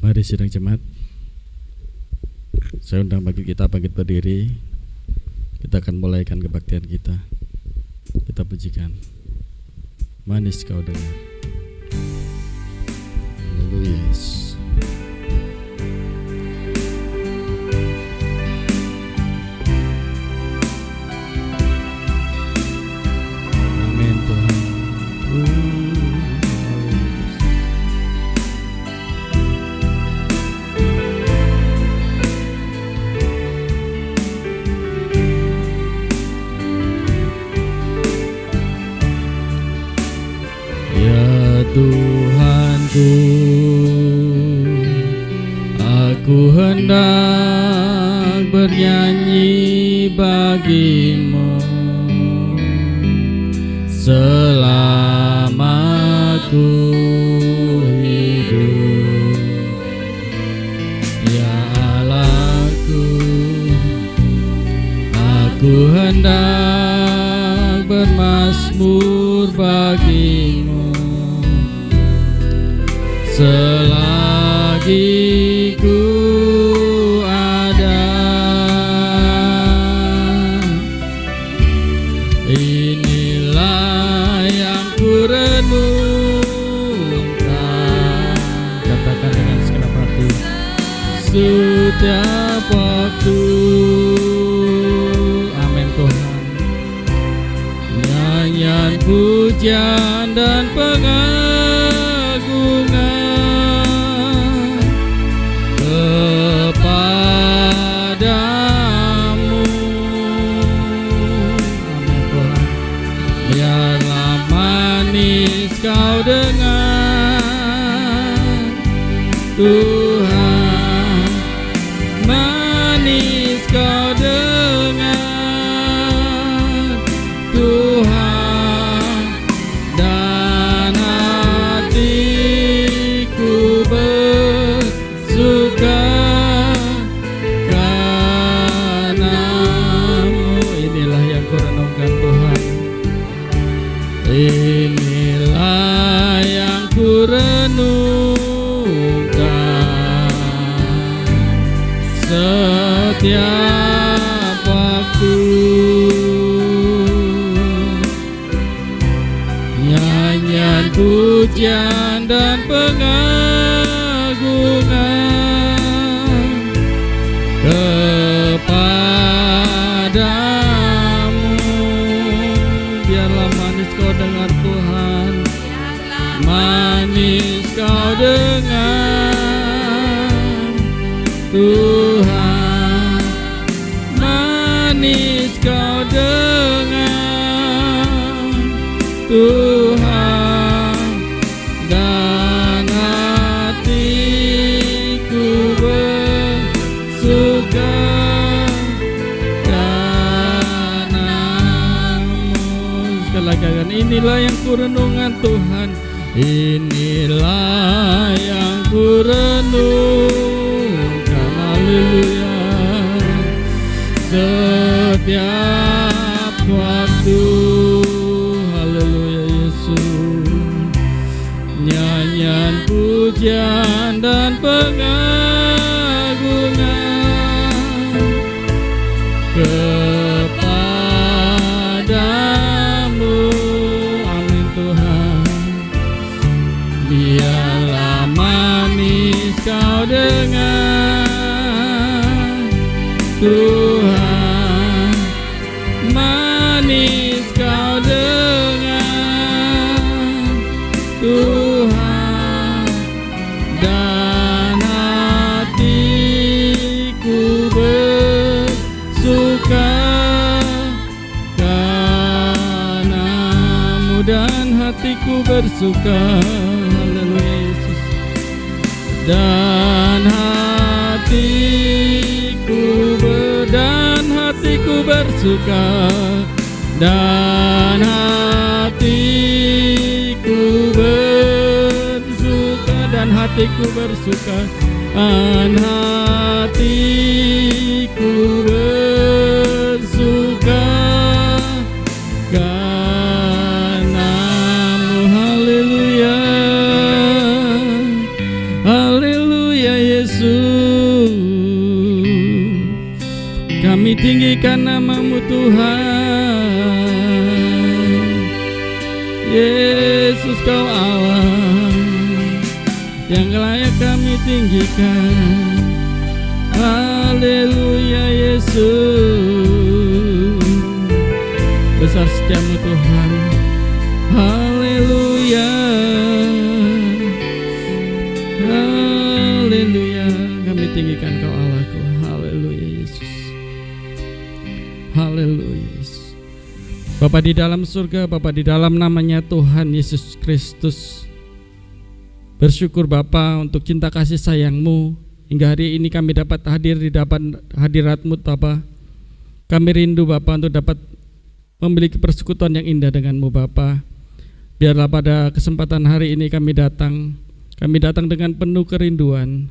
Mari sidang jemaat, saya undang bagi kita bangkit berdiri. Kita akan mulaikan kebaktian kita. Kita pujikan. Manis kau dengar. Haleluya. Amin Tuhan. Tuhanku, aku hendak bernyanyi bagimu selama ku hidup. Ya Allahku, aku hendak bermazmur bagimu selagi ku ada. Inilah yang ku renungkan, katakan dengan segenap hati, setiap waktu. Amin Tuhan. Nyanyian pujian dan pengagungan kepadamu. Amin Tuhan. Biarlah manis kau dengar Tuhan, manis kau dengar Tuhan, dan hatiku bersuka karena-Mu. Inilah yang ku renungkan Tuhan. Inilah yang ku renungkan setiap waktu. Nyanyian pujian dan pengagungan kepadamu. Biarlah manis kau dengar Tuhan, manis kau dengar Tuhan, manis kau dengar Tuhan, dan hatiku bersuka karena-Mu. Sekali lagi, inilah yang ku renungkan Tuhan, inilah yang ku renungkan. Haleluya. Setiap waktu. Haleluya Yesus. Nyanyian pujian dan pengagungan kepadamu. Amin Tuhan. Biarlah manis kau dengar Tuhan, manis kau dengar Tuhan, dan hatiku bersuka karena-Mu, dan hatiku bersuka. Haleluya Yesus. Dan hatiku bersuka, dan hatiku bersuka, dan hatiku bersuka, dan hatiku bersuka karena-Mu. Haleluya. Haleluya tinggikan nama-Mu Tuhan. Yesus, Kau Allah yang layak kami tinggikan. Haleluya Yesus, besar setiamu Tuhan. Haleluya, haleluya, kami tinggikan Kau Allahku. Haleluya Yesus, haleluya Yesus. Bapa di dalam surga, Bapa di dalam namanya Tuhan Yesus Kristus, bersyukur Bapa untuk cinta kasih sayang-Mu. Hingga hari ini kami dapat hadir di depan hadirat-Mu Bapa. Kami rindu Bapa untuk dapat memiliki persekutuan yang indah dengan-Mu Bapa. Biarlah pada kesempatan hari ini kami datang dengan penuh kerinduan.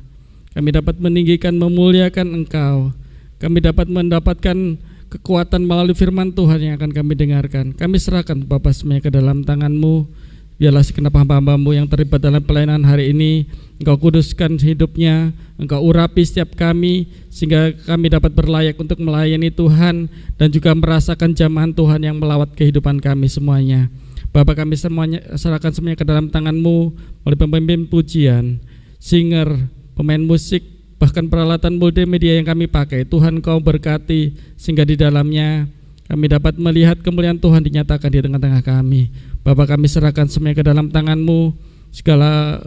Kami dapat meninggikan, memuliakan Engkau. Kami dapat mendapatkan kekuatan melalui firman Tuhan yang akan kami dengarkan. Kami serahkan Bapa semuanya ke dalam tangan-Mu. Biarlah segenap hamba-hamba-Mu yang terlibat dalam pelayanan hari ini, Engkau kuduskan hidupnya, Engkau urapi setiap kami, sehingga kami dapat berlayak untuk melayani Tuhan dan juga merasakan jamahan Tuhan yang melawat kehidupan kami semuanya. Bapa, kami semuanya serahkan semuanya ke dalam tangan-Mu oleh pemimpin pujian, singer, pemain musik, bahkan peralatan multimedia yang kami pakai. Tuhan, Kau berkati sehingga di dalamnya kami dapat melihat kemuliaan Tuhan dinyatakan di tengah-tengah kami. Bapak, kami serahkan semuanya ke dalam tangan-Mu. Segala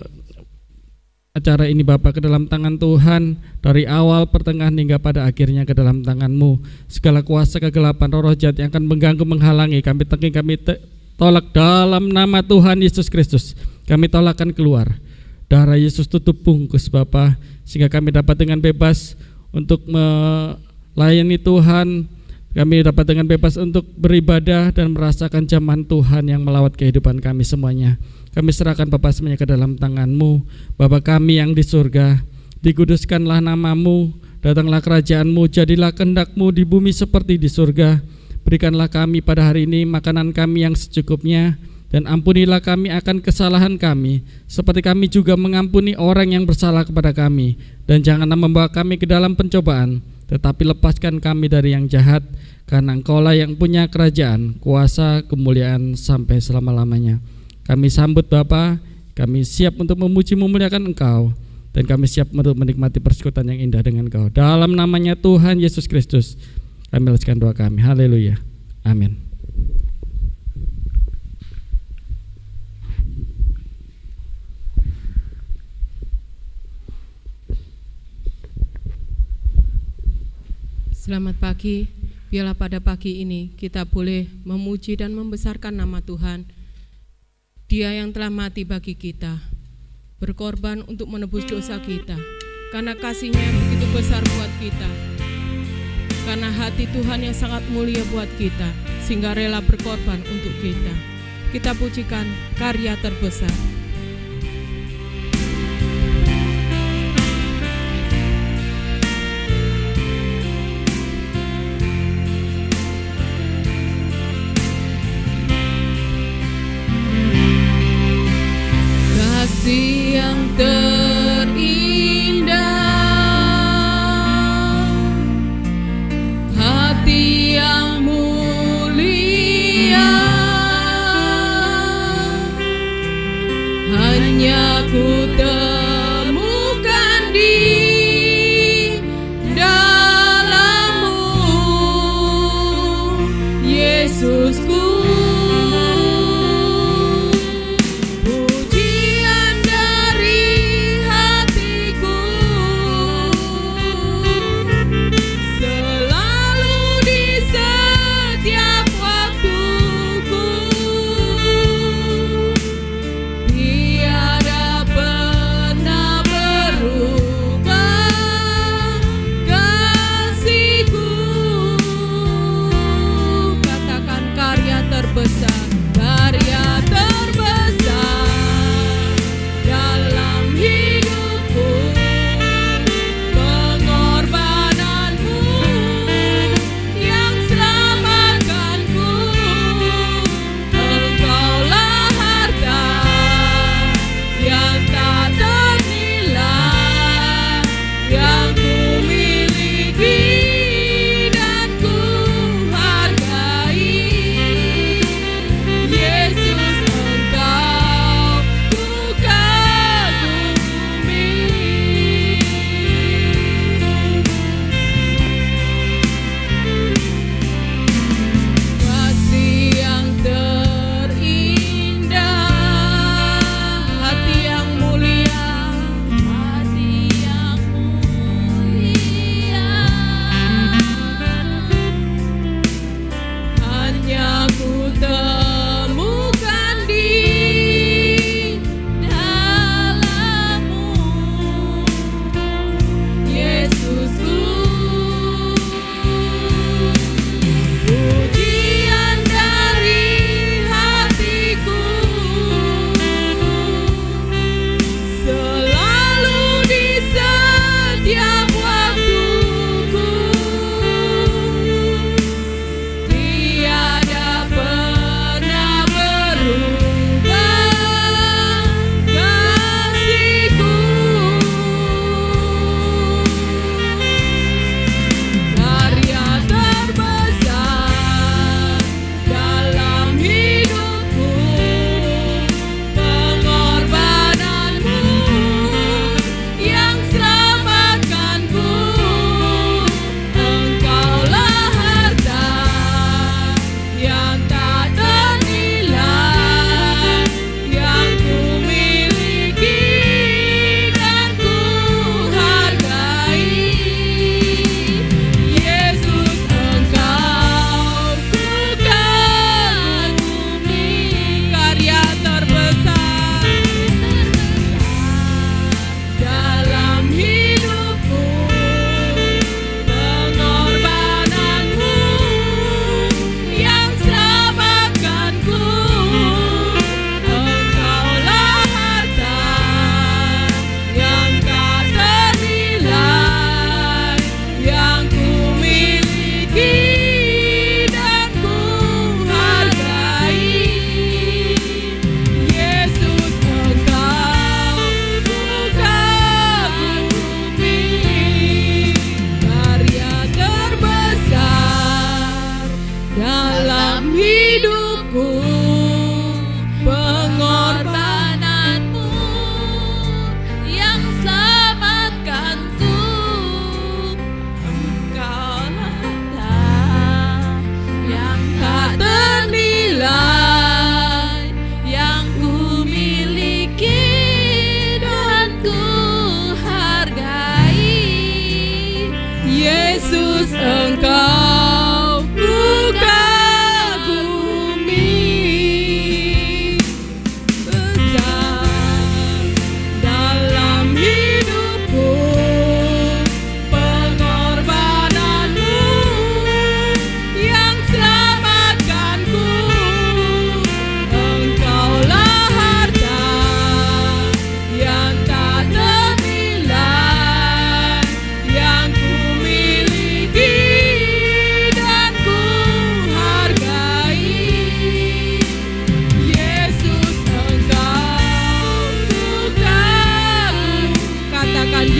acara ini Bapak ke dalam tangan Tuhan, dari awal, pertengahan hingga pada akhirnya ke dalam tangan-Mu. Segala kuasa kegelapan, roh jahat yang akan mengganggu, menghalangi, kami tolak dalam nama Tuhan Yesus Kristus. Kami tolakkan keluar. Darah Yesus tutup bungkus Bapak, sehingga kami dapat dengan bebas untuk melayani Tuhan. Kami dapat dengan bebas untuk beribadah dan merasakan jamahan Tuhan yang melawat kehidupan kami semuanya. Kami serahkan Bapa semuanya ke dalam tangan-Mu. Bapa kami yang di surga, dikuduskanlah nama-Mu, datanglah kerajaan-Mu, jadilah kehendak-Mu di bumi seperti di surga. Berikanlah kami pada hari ini makanan kami yang secukupnya, dan ampunilah kami akan kesalahan kami, seperti kami juga mengampuni orang yang bersalah kepada kami. Dan janganlah membawa kami ke dalam pencobaan, tetapi lepaskan kami dari yang jahat, karena Engkau-lah yang punya kerajaan, kuasa, kemuliaan sampai selama-lamanya. Kami sambut Bapa, kami siap untuk memuji memuliakan Engkau, dan kami siap untuk menikmati persekutuan yang indah dengan Engkau. Dalam namanya Tuhan Yesus Kristus, kami lanjutkan doa kami. Haleluya, amin. Selamat pagi, biarlah pada pagi ini kita boleh memuji dan membesarkan nama Tuhan. Dia yang telah mati bagi kita, berkorban untuk menebus dosa kita. Karena kasih-Nya yang begitu besar buat kita, karena hati Tuhan yang sangat mulia buat kita, sehingga rela berkorban untuk kita. Kita pujikan karya terbesar. Kasih yang terindah, hati yang mulia,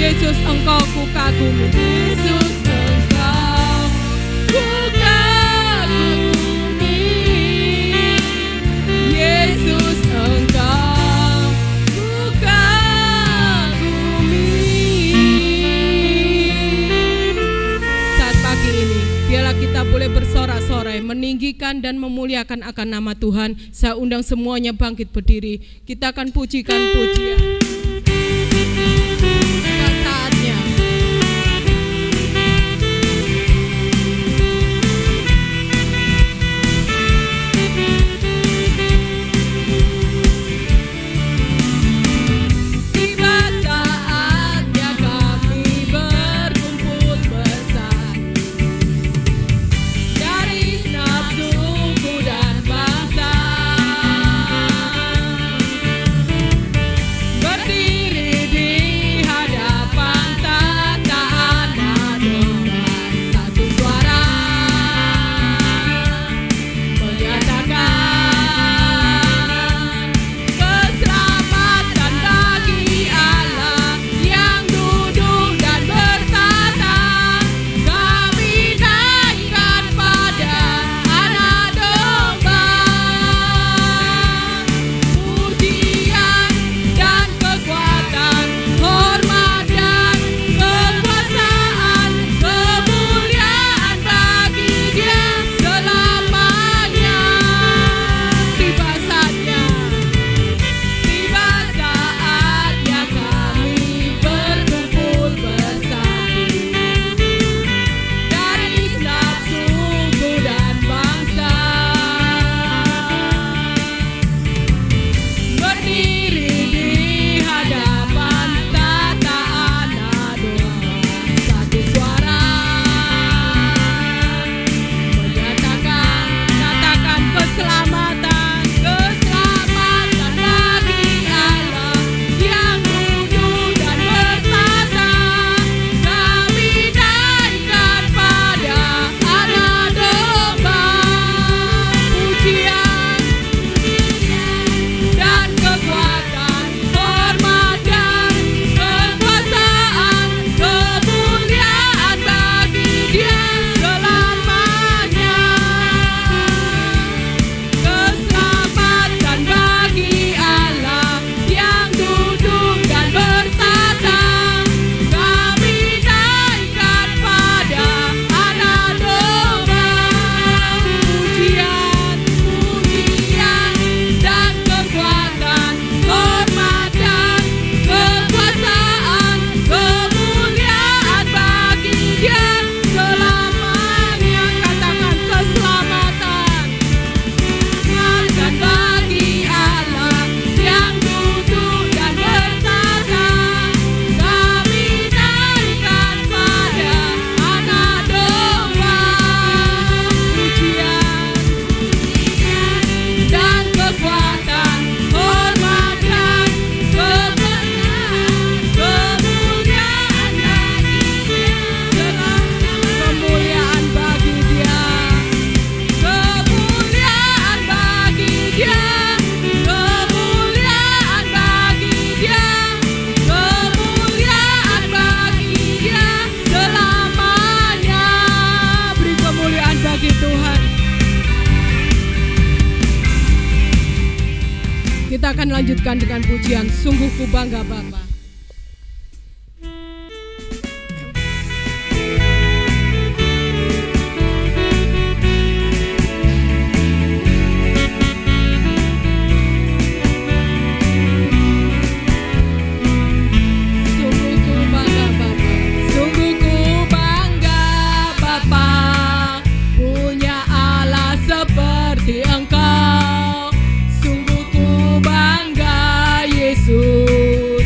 Yesus Engkau ku kagumi, Yesus Engkau ku kagumi, Yesus Engkau ku kagumi. Saat pagi ini biarlah kita boleh bersorak-sorai, meninggikan dan memuliakan akan nama Tuhan. Saya undang semuanya bangkit berdiri. Kita akan pujikan pujian. Saatnya. Tiba saatnya kami berkumpul bersama dari segenap suku dan bangsa, berdiri di hadapan tataan dengan satu suara, menyatakan keselamatan bagi Allah yang duduk dan bertata. Kami naikkan pada Anak Domba, pujian dan kekuatan, hormat dan kekuasaan, kemuliaan bagi Dia selamanya. Tiba saatnya kami berkumpul bersatu dari segenap suku dan bangsa, berdiri di hadapan tataan dengan satu suara, nyatakan keselamatan bagi Allah yang duduk dan bertata. Kami naikkan pada Anak Domba, pujian dan kekuatan, hormat dan kekuasaan, kemuliaan bagi Dia selamanya. Keselamatan bagi Allah yang duduk dan bertata. Kami naikkan pada Anak Domba, pujian dan kekuatan, hormat dan kekuasaan, kemuliaan bagi Dia selamanya. Katakan keselamatan bagi Allah yang duduk dan bertata. Kami naikkan pada Anak Domba, pujian dan kekuatan, hormat dan kekuasaan, kemuliaan bagi Dia, kemuliaan bagi Dia, kemuliaan bagi Dia, kemuliaan bagi Dia selamanya. Beri kemuliaan bagi Tuhan. Kita akan lanjutkan dengan pujian Sungguh Ku Bangga Bapa. Sungguh ku bangga Bapa, sungguh ku bangga Bapa, punya Allah seperti Engkau. Sungguh ku bangga Yesus,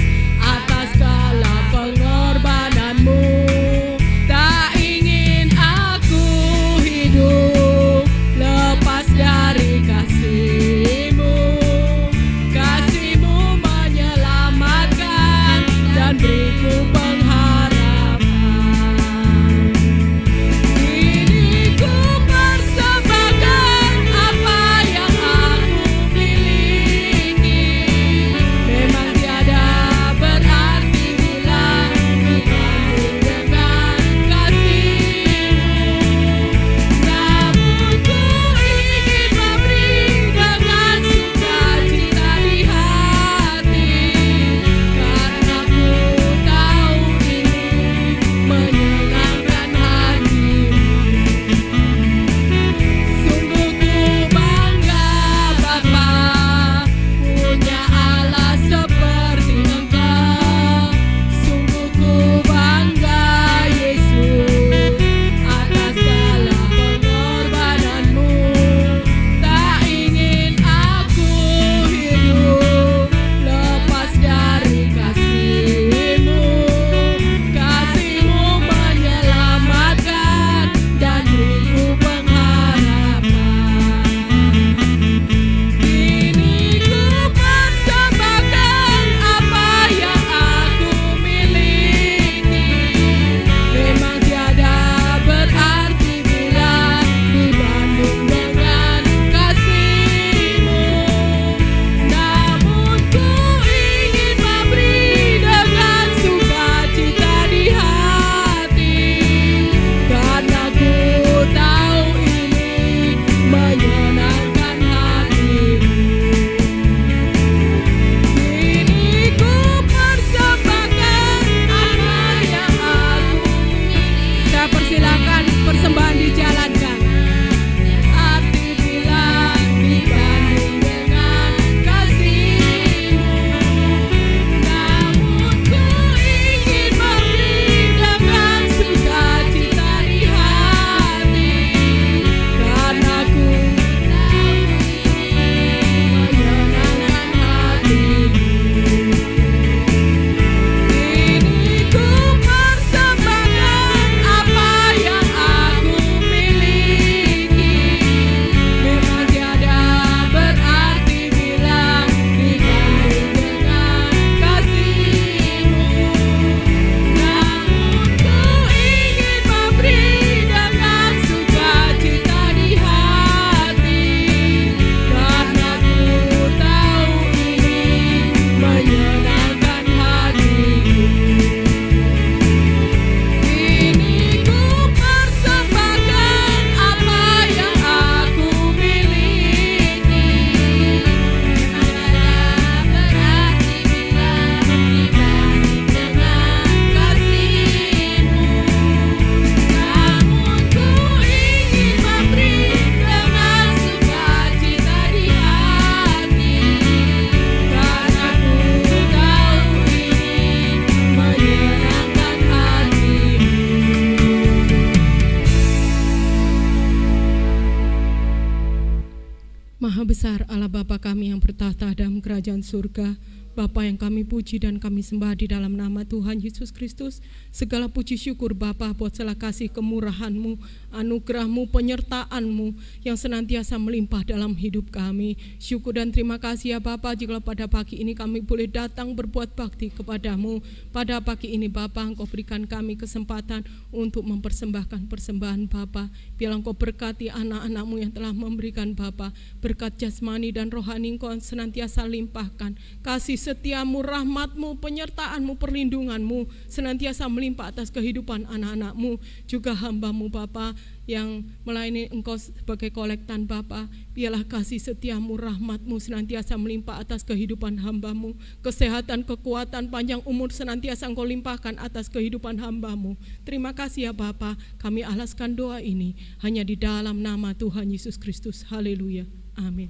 besar Allah Bapa kami yang bertahta dalam kerajaan surga, Bapa yang kami puji dan kami sembah di dalam nama Tuhan Yesus Kristus. Segala puji syukur Bapa buat segala kasih kemurahan-Mu, anugerah-Mu, penyertaan-Mu yang senantiasa melimpah dalam hidup kami. Syukur dan terima kasih ya Bapa, jika pada pagi ini kami boleh datang berbuat bakti kepada-Mu. Pada pagi ini Bapa, Engkau berikan kami kesempatan untuk mempersembahkan persembahan Bapa. Biarlah Engkau berkati anak-anak-Mu yang telah memberikan Bapa, berkat jasmani dan rohani Engkau senantiasa limpahkan. Kasih setiamu, rahmat-Mu, penyertaan-Mu, perlindungan-Mu senantiasa melimpah atas kehidupan anak-anak-Mu, juga hamba-Mu Bapa yang melayani Engkau sebagai kolektan Bapa. Biarlah kasih setiamu, rahmat-Mu senantiasa melimpah atas kehidupan hamba-Mu. Kesehatan, kekuatan, panjang umur senantiasa Engkau limpahkan atas kehidupan hamba-Mu. Terima kasih ya Bapa, kami alaskan doa ini hanya di dalam nama Tuhan Yesus Kristus. Haleluya, amin.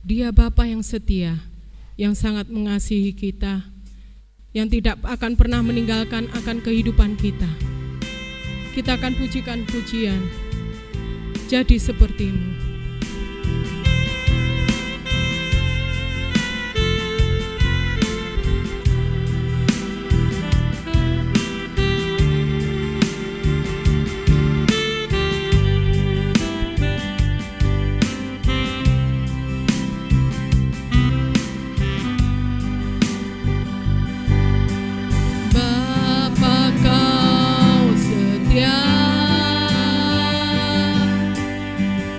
Dia Bapa yang setia, yang sangat mengasihi kita, yang tidak akan pernah meninggalkan akan kehidupan kita. Kita akan pujikan pujian, jadi seperti-Mu.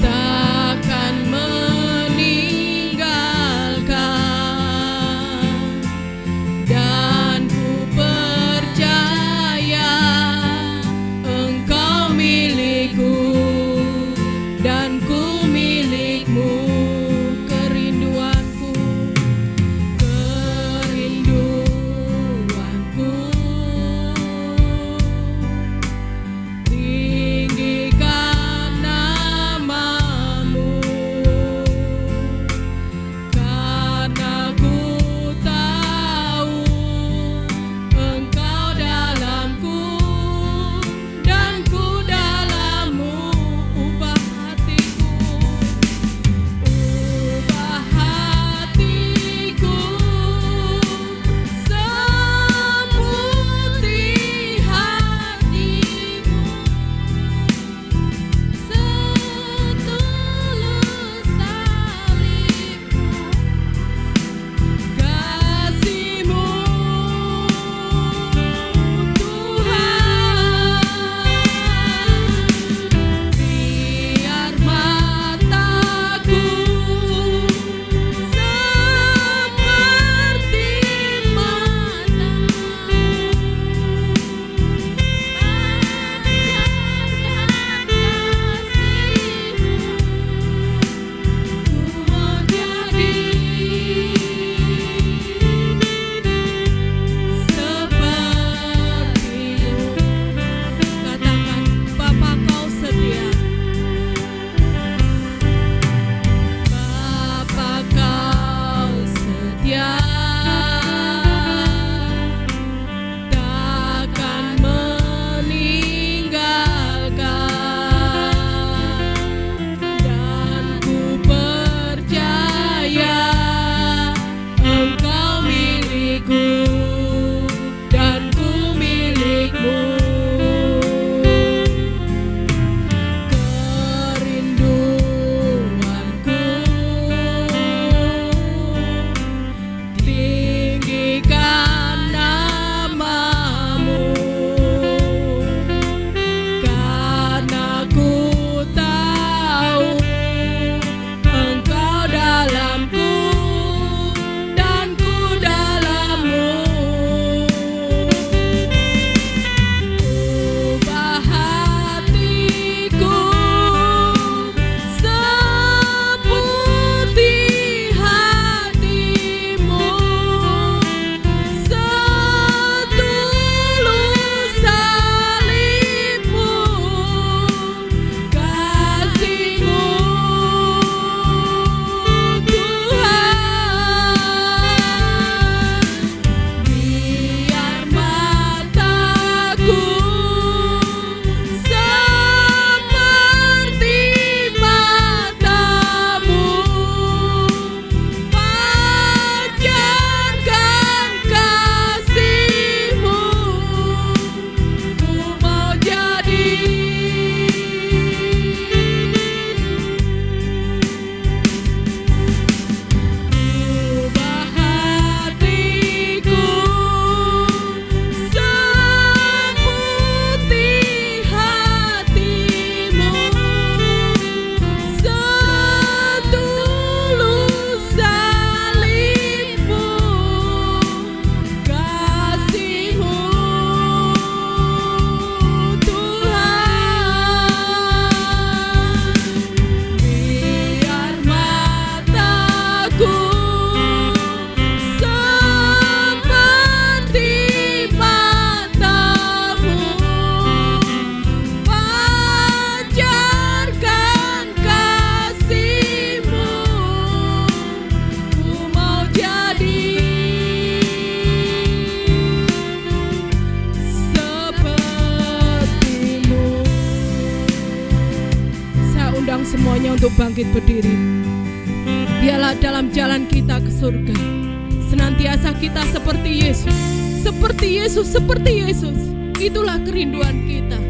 Tak bangkit berdiri. Biarlah dalam jalan kita ke surga senantiasa kita seperti Yesus, seperti Yesus, seperti Yesus. Itulah kerinduan kita.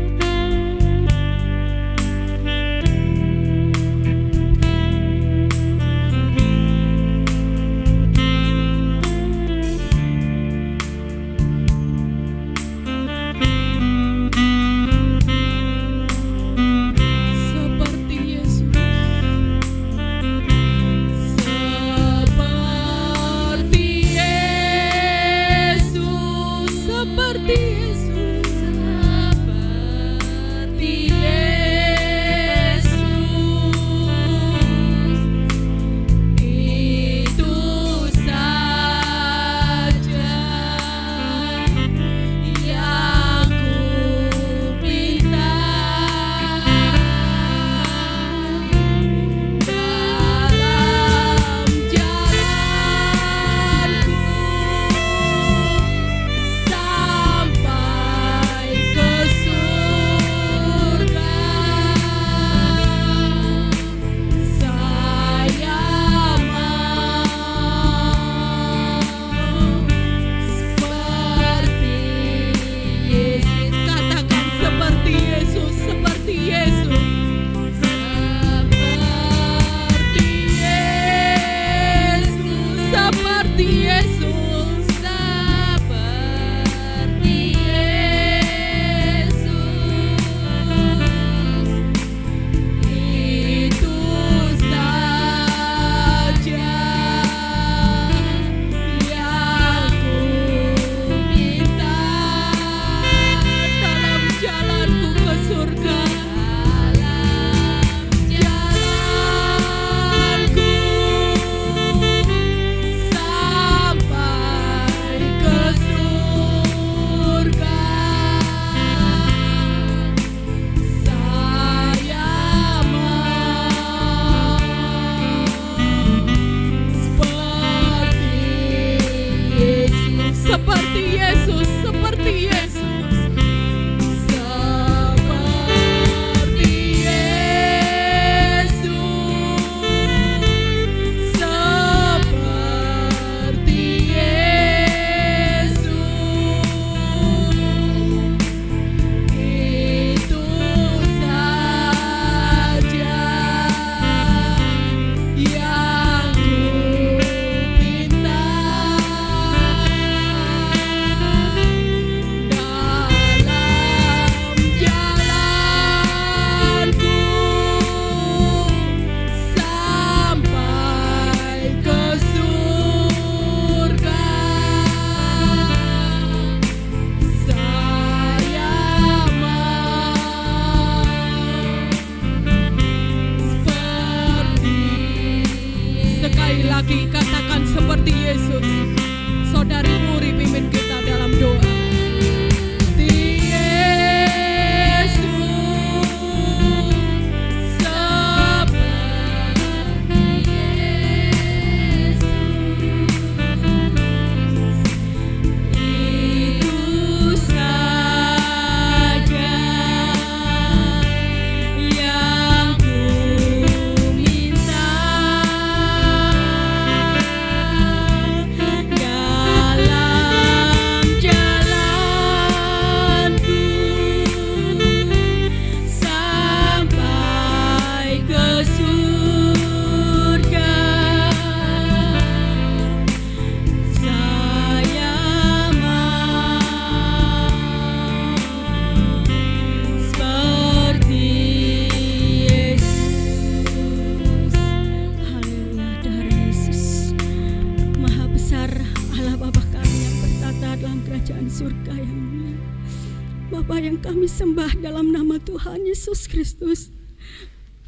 Yesus Kristus,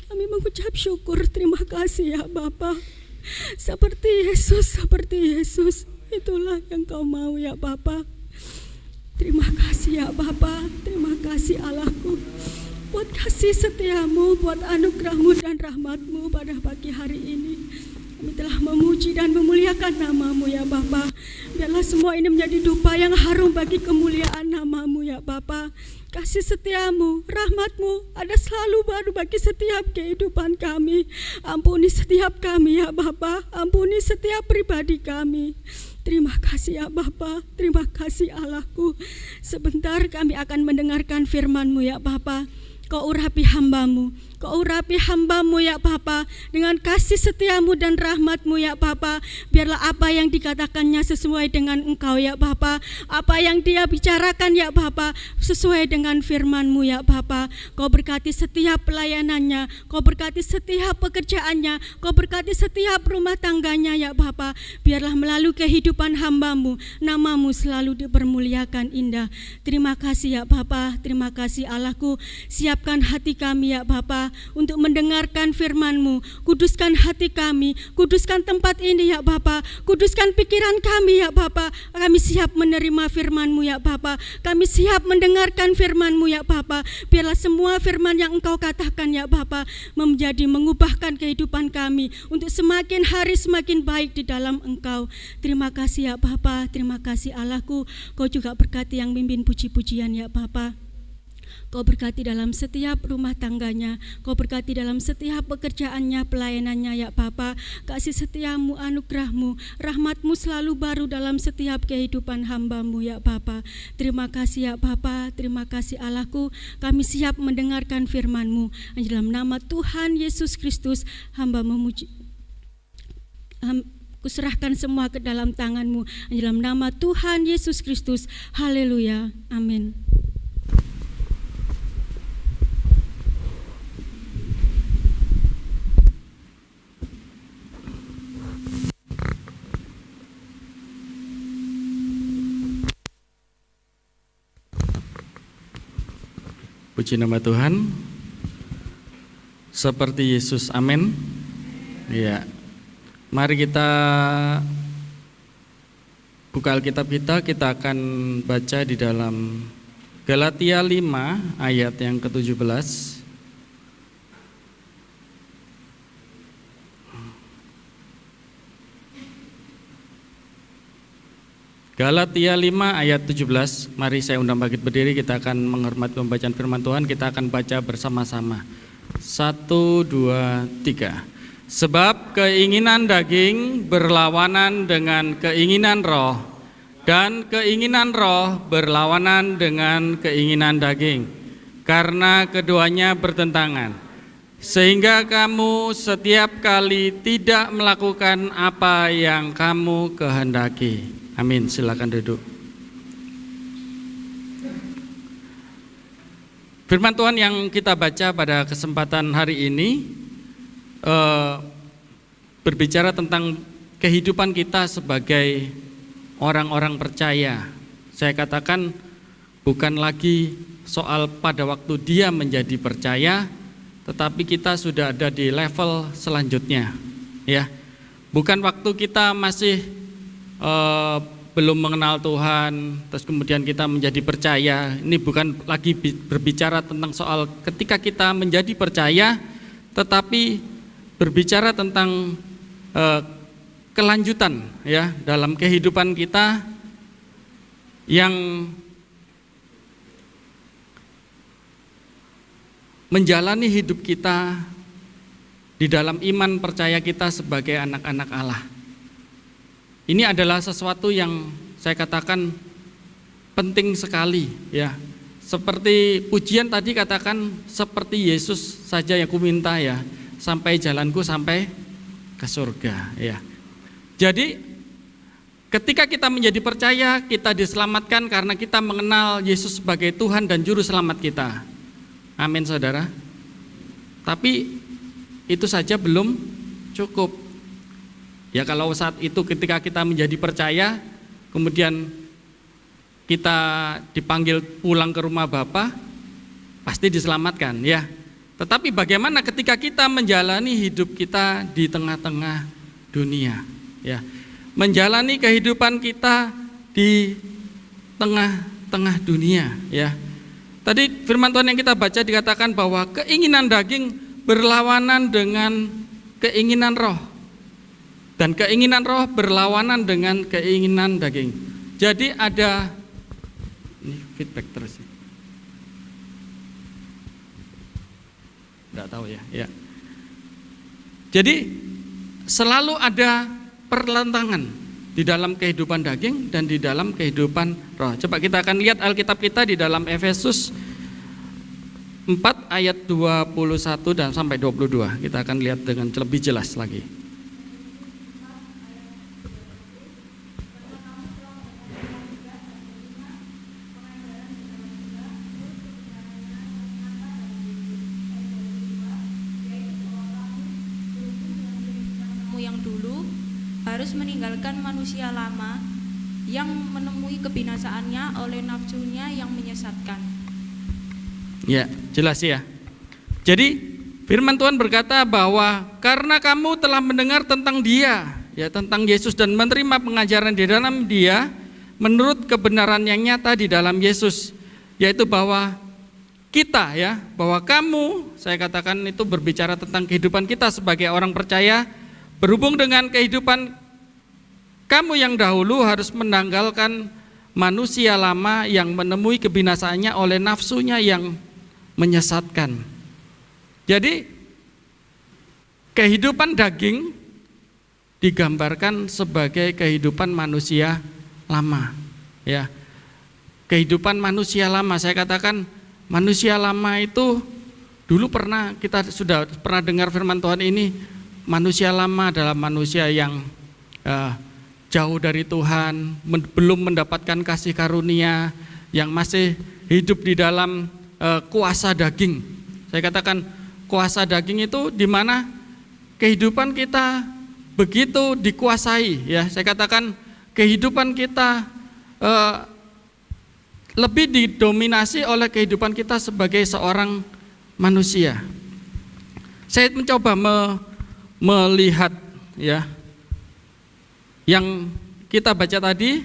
kami mengucap syukur, terima kasih ya Bapa. Seperti Yesus, itulah yang Kau mau ya Bapa. Terima kasih ya Bapa, terima kasih Allahku, buat kasih setiamu, buat anugerahmu dan rahmatmu pada pagi hari ini. Kami telah memuji memuji dan memuliakan nama-Mu ya Bapa. Biarlah semua ini menjadi dupa yang harum bagi kemuliaan nama-Mu ya Bapa. Kasih setiamu, rahmatmu ada selalu baru bagi setiap kehidupan kami. Ampuni setiap kami ya Bapa, ampuni setiap pribadi kami. Terima kasih ya Bapa, terima kasih Allahku. Sebentar kami akan mendengarkan firman-Mu ya Bapa. Kau urapi hamba-Mu, Kau urapi hamba-Mu ya Bapa, dengan kasih setiamu dan rahmat-Mu ya Bapa. Biarlah apa yang dikatakannya sesuai dengan Engkau ya Bapa. Apa yang dia bicarakan ya Bapa, sesuai dengan firman-Mu ya Bapa. Kau berkati setiap pelayanannya, Kau berkati setiap pekerjaannya, Kau berkati setiap rumah tangganya ya Bapa. Biarlah melalui kehidupan hamba-Mu, nama-Mu selalu dipermuliakan indah. Terima kasih ya Bapa, terima kasih Allahku. Siapkan hati kami ya Bapa untuk mendengarkan firman-Mu. Kuduskan hati kami, kuduskan tempat ini ya Bapa, kuduskan pikiran kami ya Bapa. Kami siap menerima firman-Mu ya Bapa, kami siap mendengarkan firman-Mu ya Bapa. Biarlah semua firman yang Engkau katakan ya Bapa menjadi mengubahkan kehidupan kami untuk semakin hari semakin baik di dalam Engkau. Terima kasih ya Bapa, terima kasih Allahku. Kau juga berkati yang mimpin puji-pujian ya Bapa. Kau berkati dalam setiap rumah tangganya, Kau berkati dalam setiap pekerjaannya, pelayanannya ya Bapa. Kasih setiamu, anugerah-Mu, rahmat-Mu selalu baru dalam setiap kehidupan hamba-Mu ya Bapa. Terima kasih ya Bapa, terima kasih Allahku. Kami siap mendengarkan firman-Mu. Dalam nama Tuhan Yesus Kristus, hamba memuji. Kuserahkan semua ke dalam tangan-Mu. Dalam nama Tuhan Yesus Kristus, haleluya, amin. Puji nama Tuhan. Seperti Yesus, amin. Ya. Mari kita buka Alkitab kita akan baca di dalam Galatia 5 ayat yang ke-17. Galatia 5 ayat 17. Mari saya undang bangkit berdiri, kita akan menghormati pembacaan firman Tuhan. Kita akan baca bersama-sama. 1, 2, 3. Sebab keinginan daging berlawanan dengan keinginan roh, dan keinginan roh berlawanan dengan keinginan daging, karena keduanya bertentangan. Sehingga kamu setiap kali tidak melakukan apa yang kamu kehendaki. Amin, silakan duduk. Firman Tuhan yang kita baca pada kesempatan hari ini berbicara tentang kehidupan kita sebagai orang-orang percaya. Saya katakan bukan lagi soal pada waktu dia menjadi percaya, tetapi kita sudah ada di level selanjutnya, ya. Bukan waktu kita masih belum mengenal Tuhan, terus kemudian kita menjadi percaya. Ini bukan lagi berbicara tentang soal ketika kita menjadi percaya, tetapi berbicara tentang kelanjutan ya dalam kehidupan kita yang menjalani hidup kita di dalam iman percaya kita sebagai anak-anak Allah. Ini adalah sesuatu yang saya katakan penting sekali ya. Seperti pujian tadi katakan, seperti Yesus saja yang kuminta ya, sampai jalanku sampai ke surga ya. Jadi ketika kita menjadi percaya, kita diselamatkan karena kita mengenal Yesus sebagai Tuhan dan Juru Selamat kita. Amin saudara. Tapi itu saja belum cukup. Ya kalau saat itu ketika kita menjadi percaya, kemudian kita dipanggil pulang ke rumah Bapa, pasti diselamatkan ya. Tetapi bagaimana ketika kita menjalani hidup kita di tengah-tengah dunia ya. Menjalani kehidupan kita di tengah-tengah dunia ya. Tadi firman Tuhan yang kita baca dikatakan bahwa keinginan daging berlawanan dengan keinginan roh. Dan keinginan roh berlawanan dengan keinginan daging. Jadi ada ini feedback terus. Enggak tahu ya. Ya. Jadi selalu ada pertentangan di dalam kehidupan daging dan di dalam kehidupan roh. Coba kita akan lihat Alkitab kita di dalam Efesus 4 ayat 21 dan sampai 22. Kita akan lihat dengan lebih jelas lagi. Yang dulu harus meninggalkan manusia lama yang menemui kebinasaannya oleh nafsunya yang menyesatkan. Ya, jelas ya. Jadi firman Tuhan berkata bahwa karena kamu telah mendengar tentang Dia, ya tentang Yesus dan menerima pengajaran di dalam Dia menurut kebenaran yang nyata di dalam Yesus, yaitu bahwa kita ya, bahwa kamu, saya katakan itu berbicara tentang kehidupan kita sebagai orang percaya. Berhubung dengan kehidupan kamu yang dahulu harus menanggalkan manusia lama yang menemui kebinasaannya oleh nafsunya yang menyesatkan. Jadi kehidupan daging digambarkan sebagai kehidupan manusia lama, ya. Kehidupan manusia lama, saya katakan manusia lama itu dulu kita sudah pernah dengar firman Tuhan ini. Manusia lama adalah manusia yang jauh dari Tuhan, belum mendapatkan kasih karunia, yang masih hidup di dalam kuasa daging. Saya katakan kuasa daging itu di mana kehidupan kita begitu dikuasai, ya. Saya katakan kehidupan kita lebih didominasi oleh kehidupan kita sebagai seorang manusia. Saya mencoba melihat ya yang kita baca tadi,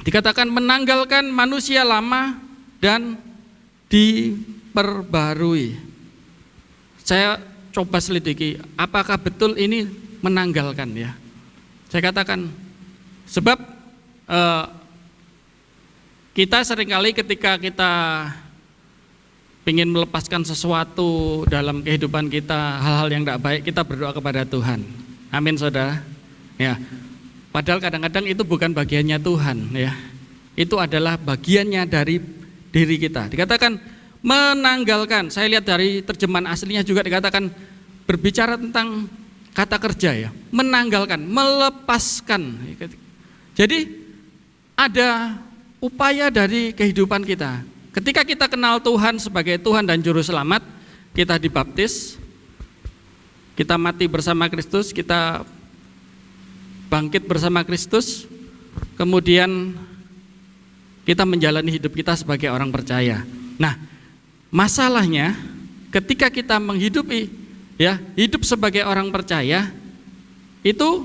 dikatakan menanggalkan manusia lama dan diperbarui. Saya coba selidiki apakah betul ini menanggalkan ya. Saya katakan sebab kita seringkali ketika kita ingin melepaskan sesuatu dalam kehidupan kita, hal-hal yang tidak baik, kita berdoa kepada Tuhan. Amin, saudara. Ya, padahal kadang-kadang itu bukan bagiannya Tuhan, ya. Itu adalah bagiannya dari diri kita. Dikatakan menanggalkan. Saya lihat dari terjemahan aslinya juga dikatakan berbicara tentang kata kerja ya, menanggalkan, melepaskan. Jadi ada upaya dari kehidupan kita. Ketika kita kenal Tuhan sebagai Tuhan dan Juru Selamat, kita dibaptis, kita mati bersama Kristus, kita bangkit bersama Kristus, kemudian kita menjalani hidup kita sebagai orang percaya. Nah, masalahnya ketika kita menghidupi ya, hidup sebagai orang percaya, itu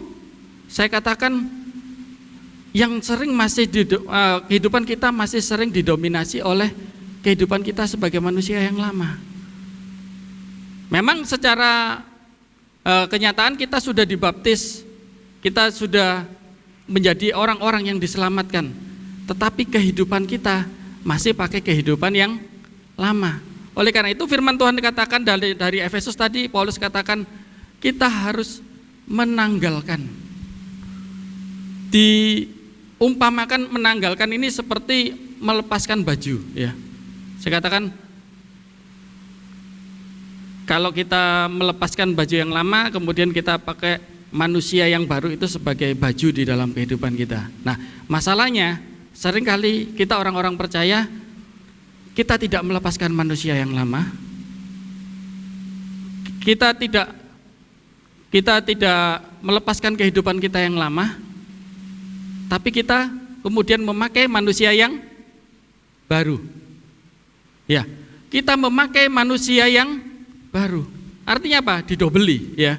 saya katakan yang sering masih kehidupan kita masih sering didominasi oleh kehidupan kita sebagai manusia yang lama. Memang secara kenyataan kita sudah dibaptis, kita sudah menjadi orang-orang yang diselamatkan, tetapi kehidupan kita masih pakai kehidupan yang lama. Oleh karena itu firman Tuhan dikatakan dari Efesus tadi, Paulus katakan kita harus menanggalkan. Diumpamakan menanggalkan ini seperti melepaskan baju ya. Saya katakan kalau kita melepaskan baju yang lama kemudian kita pakai manusia yang baru itu sebagai baju di dalam kehidupan kita. Nah, masalahnya seringkali kita orang-orang percaya kita tidak melepaskan manusia yang lama. Kita tidak melepaskan kehidupan kita yang lama. Tapi kita kemudian memakai manusia yang baru. Ya, kita memakai manusia yang baru. Artinya apa? Didobeli ya.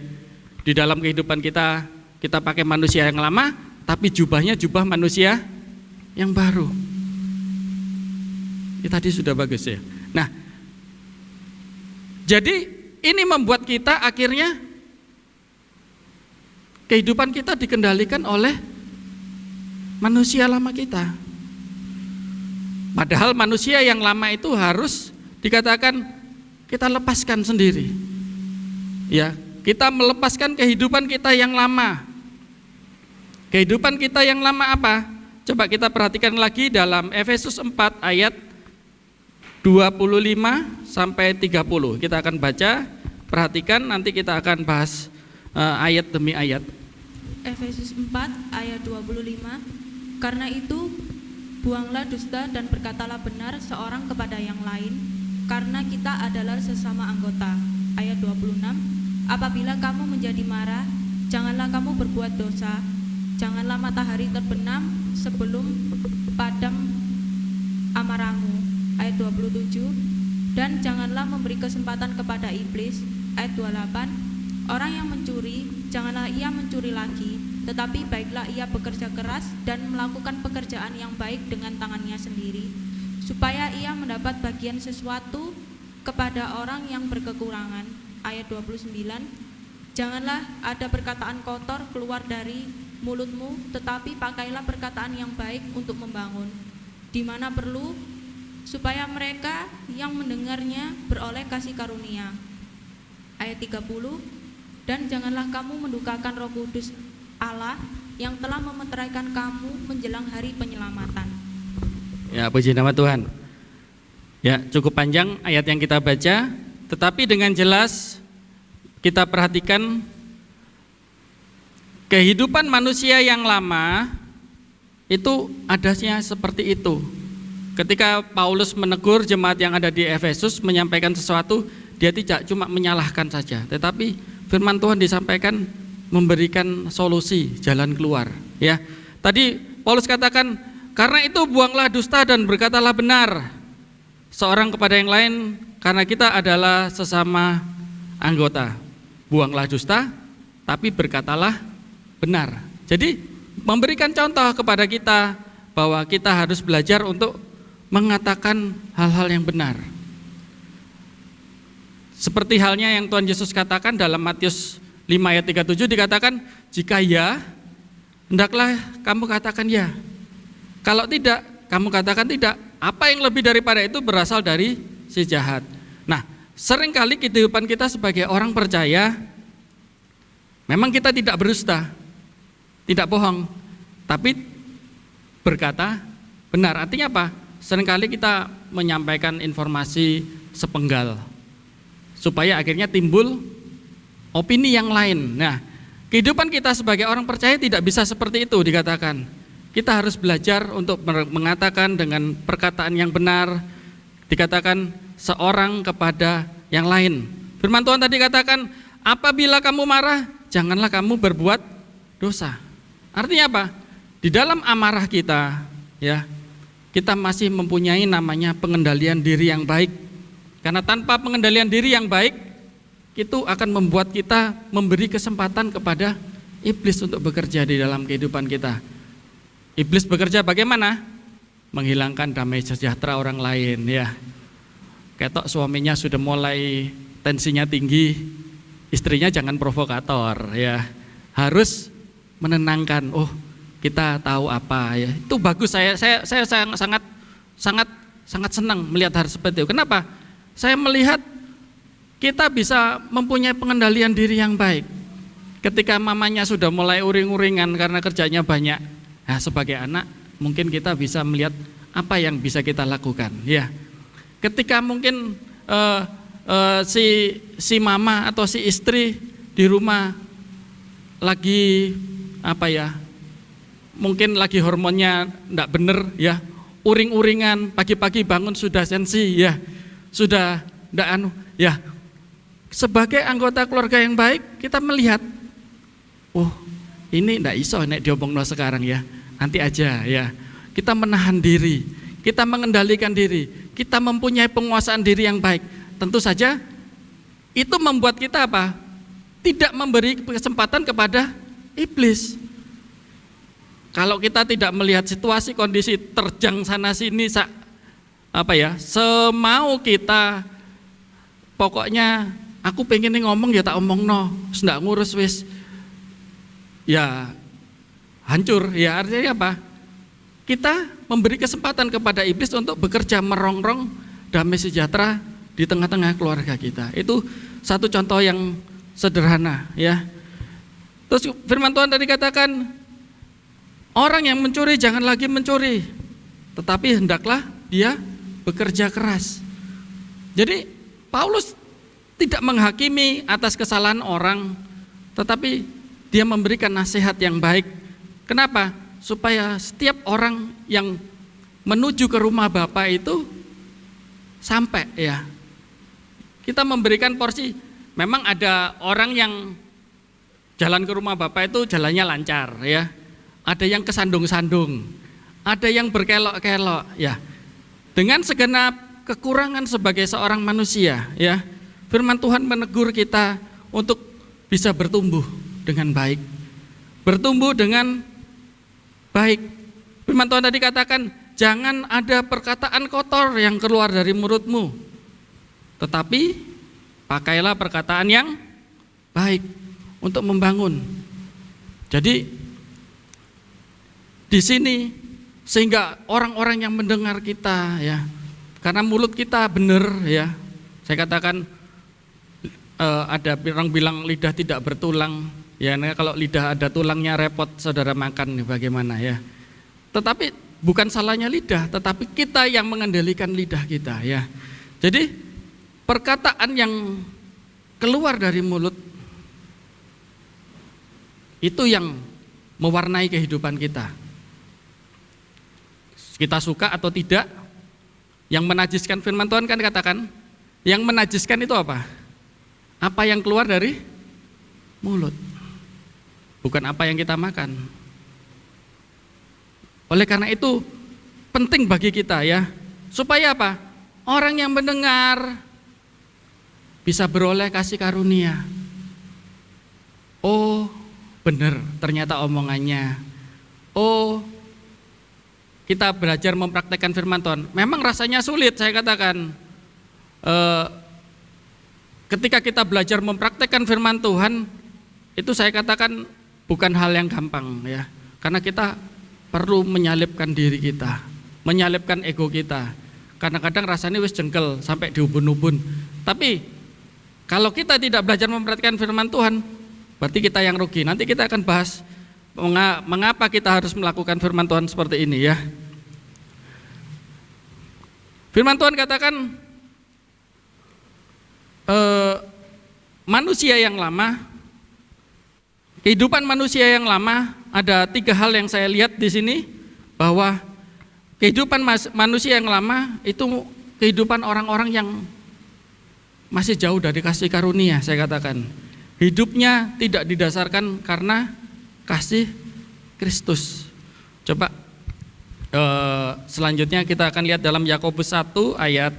Di dalam kehidupan kita pakai manusia yang lama, tapi jubahnya jubah manusia yang baru. Ini tadi sudah bagus ya. Nah, jadi ini membuat kita akhirnya kehidupan kita dikendalikan oleh manusia lama kita. Padahal manusia yang lama itu harus dikatakan kita lepaskan sendiri. Ya, kita melepaskan kehidupan kita yang lama. Kehidupan kita yang lama apa? Coba kita perhatikan lagi dalam Efesus 4 ayat 25 sampai 30. Kita akan baca, perhatikan, nanti kita akan bahas ayat demi ayat. Efesus 4 ayat 25. Karena itu buanglah dusta dan berkatalah benar seorang kepada yang lain, karena kita adalah sesama anggota. Ayat 26. Apabila kamu menjadi marah, janganlah kamu berbuat dosa. Janganlah matahari terbenam sebelum padam amarahmu. Ayat 27. Dan janganlah memberi kesempatan kepada iblis. Ayat 28. Orang yang mencuri, janganlah ia mencuri lagi, tetapi baiklah ia bekerja keras dan melakukan pekerjaan yang baik dengan tangannya sendiri, supaya ia mendapat bagian sesuatu kepada orang yang berkekurangan. Ayat 29. Janganlah ada perkataan kotor keluar dari mulutmu, tetapi pakailah perkataan yang baik untuk membangun, di mana perlu, supaya mereka yang mendengarnya beroleh kasih karunia. Ayat 30. Dan janganlah kamu mendukakan Roh Kudus Allah yang telah memeteraikan kamu menjelang hari penyelamatan. Ya, puji nama Tuhan. Ya, cukup panjang ayat yang kita baca, tetapi dengan jelas kita perhatikan kehidupan manusia yang lama itu adanya seperti itu. Ketika Paulus menegur jemaat yang ada di Efesus menyampaikan sesuatu, dia tidak cuma menyalahkan saja, tetapi firman Tuhan disampaikan memberikan solusi, jalan keluar. Ya, tadi Paulus katakan, karena itu buanglah dusta dan berkatalah benar seorang kepada yang lain, karena kita adalah sesama anggota. Buanglah dusta, tapi berkatalah benar. Jadi memberikan contoh kepada kita bahwa kita harus belajar untuk mengatakan hal-hal yang benar. Seperti halnya yang Tuhan Yesus katakan dalam Matius 5 ayat 37, dikatakan, jika ya, hendaklah kamu katakan ya. Kalau tidak, kamu katakan tidak. Apa yang lebih daripada itu berasal dari si jahat. Nah, seringkali kehidupan kita sebagai orang percaya, memang kita tidak berdusta, tidak bohong, tapi berkata benar. Artinya apa? Seringkali kita menyampaikan informasi sepenggal, supaya akhirnya timbul opini yang lain. Nah, kehidupan kita sebagai orang percaya tidak bisa seperti itu dikatakan. Kita harus belajar untuk mengatakan dengan perkataan yang benar, dikatakan seorang kepada yang lain. Firman Tuhan tadi katakan, apabila kamu marah, janganlah kamu berbuat dosa. Artinya apa? Di dalam amarah kita, ya, kita masih mempunyai namanya pengendalian diri yang baik. Karena tanpa pengendalian diri yang baik, itu akan membuat kita memberi kesempatan kepada iblis untuk bekerja di dalam kehidupan kita. Iblis bekerja bagaimana? Menghilangkan damai sejahtera orang lain, ya. Ketok suaminya sudah mulai tensinya tinggi, istrinya jangan provokator, ya. Harus menenangkan. Oh, kita tahu apa, ya. Itu bagus. Saya sangat senang melihat hal seperti itu. Kenapa? Saya melihat kita bisa mempunyai pengendalian diri yang baik. Ketika mamanya sudah mulai uring-uringan karena kerjanya banyak, nah, sebagai anak mungkin kita bisa melihat apa yang bisa kita lakukan. Ya, ketika mungkin si mama atau si istri di rumah lagi mungkin lagi hormonnya enggak bener, ya, uring-uringan, pagi-pagi bangun sudah sensi, ya, sudah enggak ya. Sebagai anggota keluarga yang baik, kita melihat, oh, ini enggak iso nek diomongno sekarang, ya, nanti aja, ya. Kita menahan diri, kita mengendalikan diri, kita mempunyai penguasaan diri yang baik. Tentu saja itu membuat kita apa? Tidak memberi kesempatan kepada iblis. Kalau kita tidak melihat situasi kondisi terjang sana sini, semau kita, pokoknya aku pengen ngomong ya tak omong no, ndak ngurus wis. ya hancur. Ya artinya apa? Kita memberi kesempatan kepada iblis untuk bekerja merongrong damai sejahtera di tengah-tengah keluarga kita. Itu satu contoh yang sederhana ya. Terus firman Tuhan tadi katakan, orang yang mencuri jangan lagi mencuri, tetapi hendaklah dia bekerja keras. Jadi Paulus tidak menghakimi atas kesalahan orang, tetapi dia memberikan nasihat yang baik. Kenapa? Supaya setiap orang yang menuju ke rumah Bapa itu sampai ya. Kita memberikan porsi. Memang ada orang yang jalan ke rumah Bapa itu jalannya lancar ya. Ada yang kesandung-sandung, ada yang berkelok-kelok ya. Dengan segenap kekurangan sebagai seorang manusia ya, firman Tuhan menegur kita untuk bisa bertumbuh dengan baik. Bertumbuh dengan baik. Firman Tuhan tadi katakan, jangan ada perkataan kotor yang keluar dari mulutmu, tetapi pakailah perkataan yang baik untuk membangun. Jadi di sini sehingga orang-orang yang mendengar kita ya, karena mulut kita benar ya. Saya katakan ada orang bilang lidah tidak bertulang ya. Nah, kalau lidah ada tulangnya repot saudara makan bagaimana ya. Tetapi bukan salahnya lidah, tetapi kita yang mengendalikan lidah kita ya. Jadi perkataan yang keluar dari mulut itu yang mewarnai kehidupan kita. Kita suka atau tidak, yang menajiskan firman Tuhan kan katakan, yang menajiskan itu apa? Apa yang keluar dari mulut, bukan apa yang kita makan. Oleh karena itu penting bagi kita ya, supaya apa? Orang yang mendengar bisa beroleh kasih karunia. Oh benar ternyata omongannya. Oh kita belajar mempraktekkan firman Tuhan. Memang rasanya sulit, saya katakan. Ketika kita belajar mempraktekkan firman Tuhan, itu saya katakan bukan hal yang gampang ya. Karena kita perlu menyalipkan diri kita, menyalipkan ego kita. Kadang-kadang rasanya wis jengkel sampai diubun-ubun. Tapi kalau kita tidak belajar mempraktekkan firman Tuhan, berarti kita yang rugi. Nanti kita akan bahas mengapa kita harus melakukan firman Tuhan seperti ini ya. Firman Tuhan katakan manusia yang lama, kehidupan manusia yang lama, ada 3 hal yang saya lihat di sini, bahwa kehidupan manusia yang lama itu kehidupan orang-orang yang masih jauh dari kasih karunia. Saya katakan hidupnya tidak didasarkan karena kasih Kristus. Coba selanjutnya kita akan lihat dalam Yakobus 1 ayat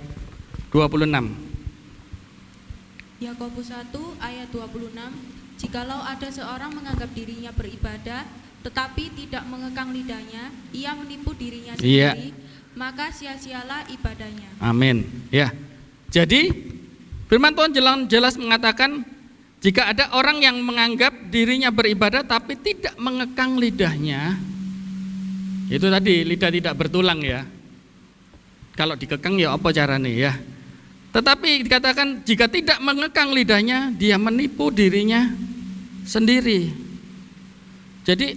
26. Yakobus 1 ayat 26, jikalau ada seorang menganggap dirinya beribadah tetapi tidak mengekang lidahnya, ia menipu dirinya sendiri, maka sia-sialah ibadahnya. Amin. Ya. Jadi firman Tuhan jelas mengatakan, jika ada orang yang menganggap dirinya beribadah tapi tidak mengekang lidahnya, itu tadi lidah tidak bertulang ya. Kalau dikekang ya apa caranya ya. Tetapi dikatakan jika tidak mengekang lidahnya, dia menipu dirinya sendiri. Jadi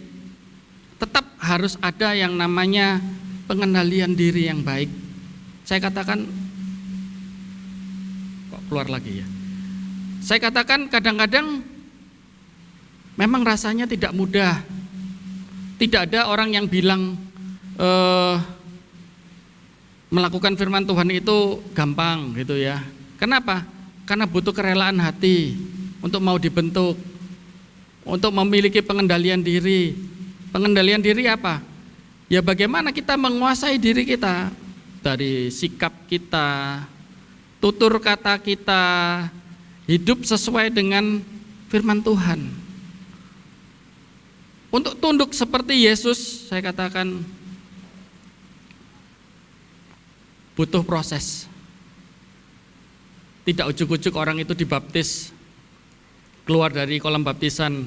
tetap harus ada yang namanya pengendalian diri yang baik. Saya katakan, kok keluar lagi ya. Saya katakan kadang-kadang memang rasanya tidak mudah. Tidak ada orang yang bilang melakukan firman Tuhan itu gampang gitu ya. Kenapa? Karena butuh kerelaan hati untuk mau dibentuk, untuk memiliki pengendalian diri. Pengendalian diri apa? Ya bagaimana kita menguasai diri kita dari sikap kita, tutur kata kita, hidup sesuai dengan firman Tuhan. Untuk tunduk seperti Yesus, saya katakan butuh proses. Tidak ujuk-ujuk orang itu dibaptis, keluar dari kolam baptisan,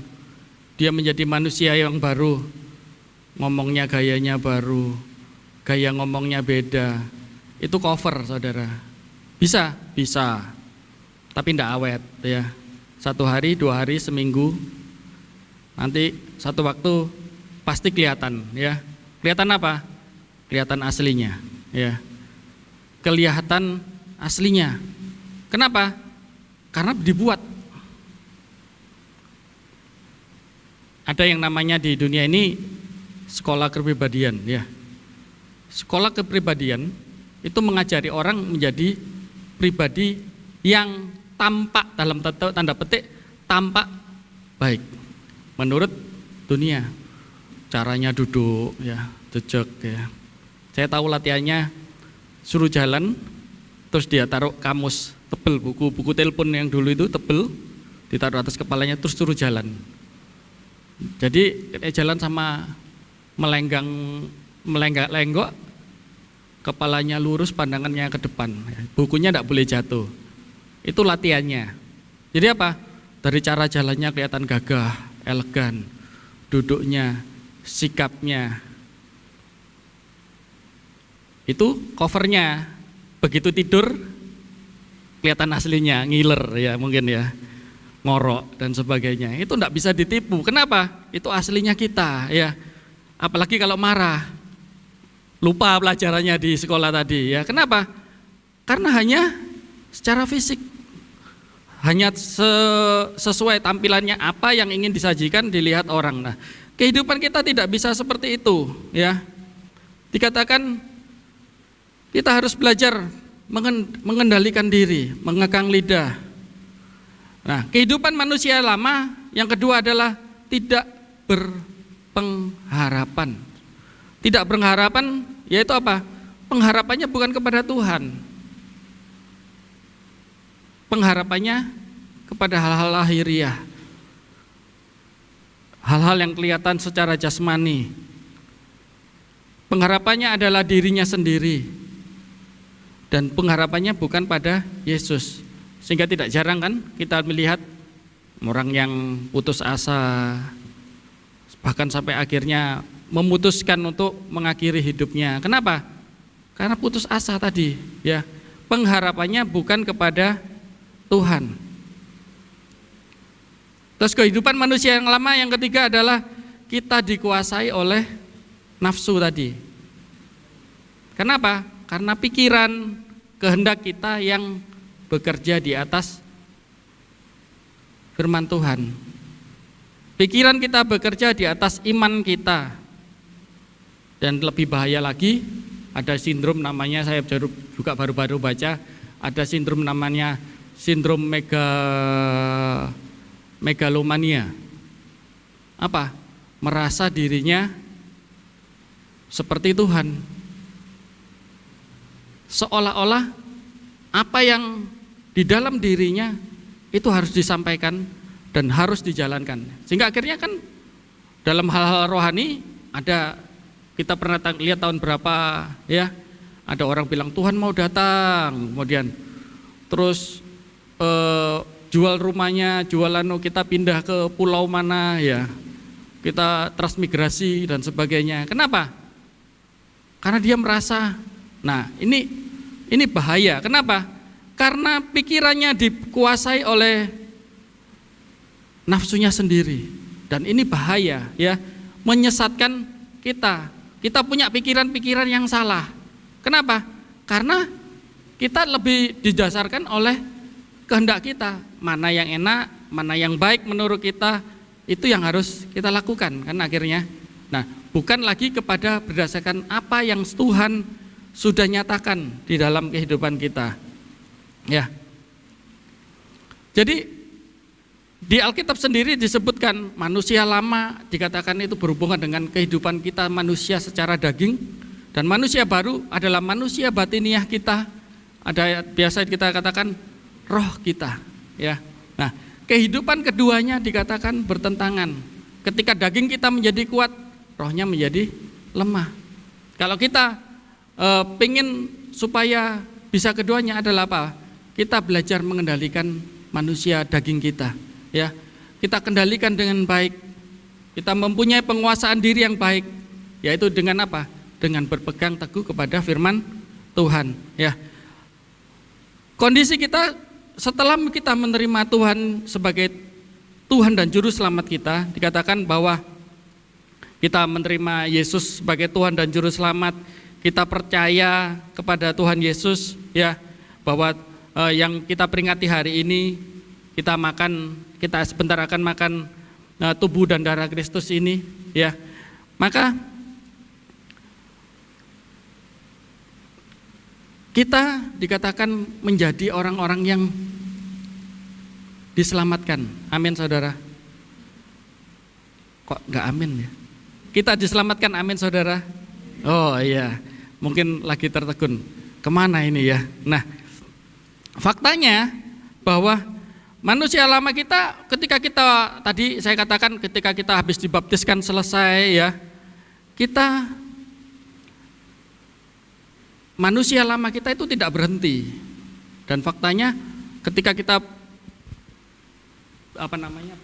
dia menjadi manusia yang baru, ngomongnya gayanya baru, gaya ngomongnya beda, itu cover saudara. Bisa, tapi tidak awet ya. 1 hari, 2 hari, seminggu, nanti satu waktu pasti kelihatan ya. Kelihatan apa? Kelihatan aslinya ya. Kelihatan aslinya. Kenapa? Karena dibuat. Ada yang namanya di dunia ini sekolah kepribadian ya. Sekolah kepribadian itu mengajari orang menjadi pribadi yang tampak, dalam tanda petik, tampak baik menurut dunia. Caranya duduk ya, jejak ya. Saya tahu latihannya suruh jalan, terus dia taruh kamus tebel, buku telepon yang dulu itu tebel, ditaruh atas kepalanya, terus suruh jalan. Jadi jalan sama melenggak-lenggok, kepalanya lurus, pandangannya ke depan. Bukunya tidak boleh jatuh. Itu latihannya. Jadi apa? Dari cara jalannya kelihatan gagah, elegan, duduknya, sikapnya. Itu covernya. Begitu tidur kelihatan aslinya, ngiler ya mungkin ya. Ngorok dan sebagainya. Itu tidak bisa ditipu. Kenapa? Itu aslinya kita ya. Apalagi kalau marah. Lupa pelajarannya di sekolah tadi ya. Kenapa? Karena hanya secara fisik. Hanya sesuai tampilannya apa yang ingin disajikan dilihat orang. Nah, kehidupan kita tidak bisa seperti itu ya. Dikatakan kita harus belajar mengendalikan diri, mengekang lidah. Nah, kehidupan manusia lama yang kedua adalah tidak berpengharapan. Tidak berpengharapan yaitu apa? Pengharapannya bukan kepada Tuhan. Pengharapannya kepada hal-hal lahiriah. Hal-hal yang kelihatan secara jasmani. Pengharapannya adalah dirinya sendiri. Dan pengharapannya bukan pada Yesus. Sehingga tidak jarang kan kita melihat orang yang putus asa, bahkan sampai akhirnya memutuskan untuk mengakhiri hidupnya. Kenapa? Karena putus asa tadi ya. Pengharapannya bukan kepada Tuhan. Terus kehidupan manusia yang lama yang ketiga adalah kita dikuasai oleh nafsu tadi. Kenapa? Karena pikiran, kehendak kita yang bekerja di atas firman Tuhan. Pikiran kita bekerja di atas iman kita. Dan lebih bahaya lagi, ada sindrom namanya, saya juga baru-baru baca, ada sindrom namanya sindrom megalomania. Apa? Merasa dirinya seperti Tuhan. Seolah-olah apa yang di dalam dirinya itu harus disampaikan dan harus dijalankan. Sehingga akhirnya kan dalam hal-hal rohani ada, kita pernah lihat tahun berapa ya, ada orang bilang Tuhan mau datang, kemudian terus jual rumahnya, kita pindah ke pulau mana ya, kita transmigrasi dan sebagainya. Kenapa? Karena dia merasa, nah ini bahaya. Kenapa? Karena pikirannya dikuasai oleh nafsunya sendiri. Dan ini bahaya ya, menyesatkan kita. Kita punya pikiran-pikiran yang salah. Kenapa? Karena kita lebih didasarkan oleh kehendak kita. Mana yang enak, mana yang baik menurut kita, itu yang harus kita lakukan kan akhirnya. Nah, bukan lagi kepada berdasarkan apa yang Tuhan sudah nyatakan di dalam kehidupan kita. Ya. Jadi di Alkitab sendiri disebutkan manusia lama dikatakan itu berhubungan dengan kehidupan kita manusia secara daging, dan manusia baru adalah manusia batiniah kita. Ada biasa kita katakan roh kita, ya. Nah, kehidupan keduanya dikatakan bertentangan. Ketika daging kita menjadi kuat, rohnya menjadi lemah. Kalau kita pengen supaya bisa keduanya adalah apa? Kita belajar mengendalikan manusia daging kita, ya. Kita kendalikan dengan baik, Kita mempunyai penguasaan diri yang baik, yaitu dengan apa? Dengan berpegang teguh kepada firman Tuhan, ya. Kondisi kita setelah kita menerima Tuhan sebagai Tuhan dan Juru Selamat kita, dikatakan bahwa kita menerima Yesus sebagai Tuhan dan Juru Selamat, kita percaya kepada Tuhan Yesus, ya, bahwa yang kita peringati hari ini, kita sebentar akan makan tubuh dan darah Kristus ini, ya. Maka kita dikatakan menjadi orang-orang yang diselamatkan. Amin, saudara. Kok enggak amin ya? Kita diselamatkan, amin, saudara. Oh iya, mungkin lagi tertegun. Kemana ini ya? Nah, faktanya bahwa manusia lama kita ketika kita tadi saya katakan ketika kita habis dibaptiskan selesai, ya, kita manusia lama kita itu tidak berhenti. Dan faktanya ketika kita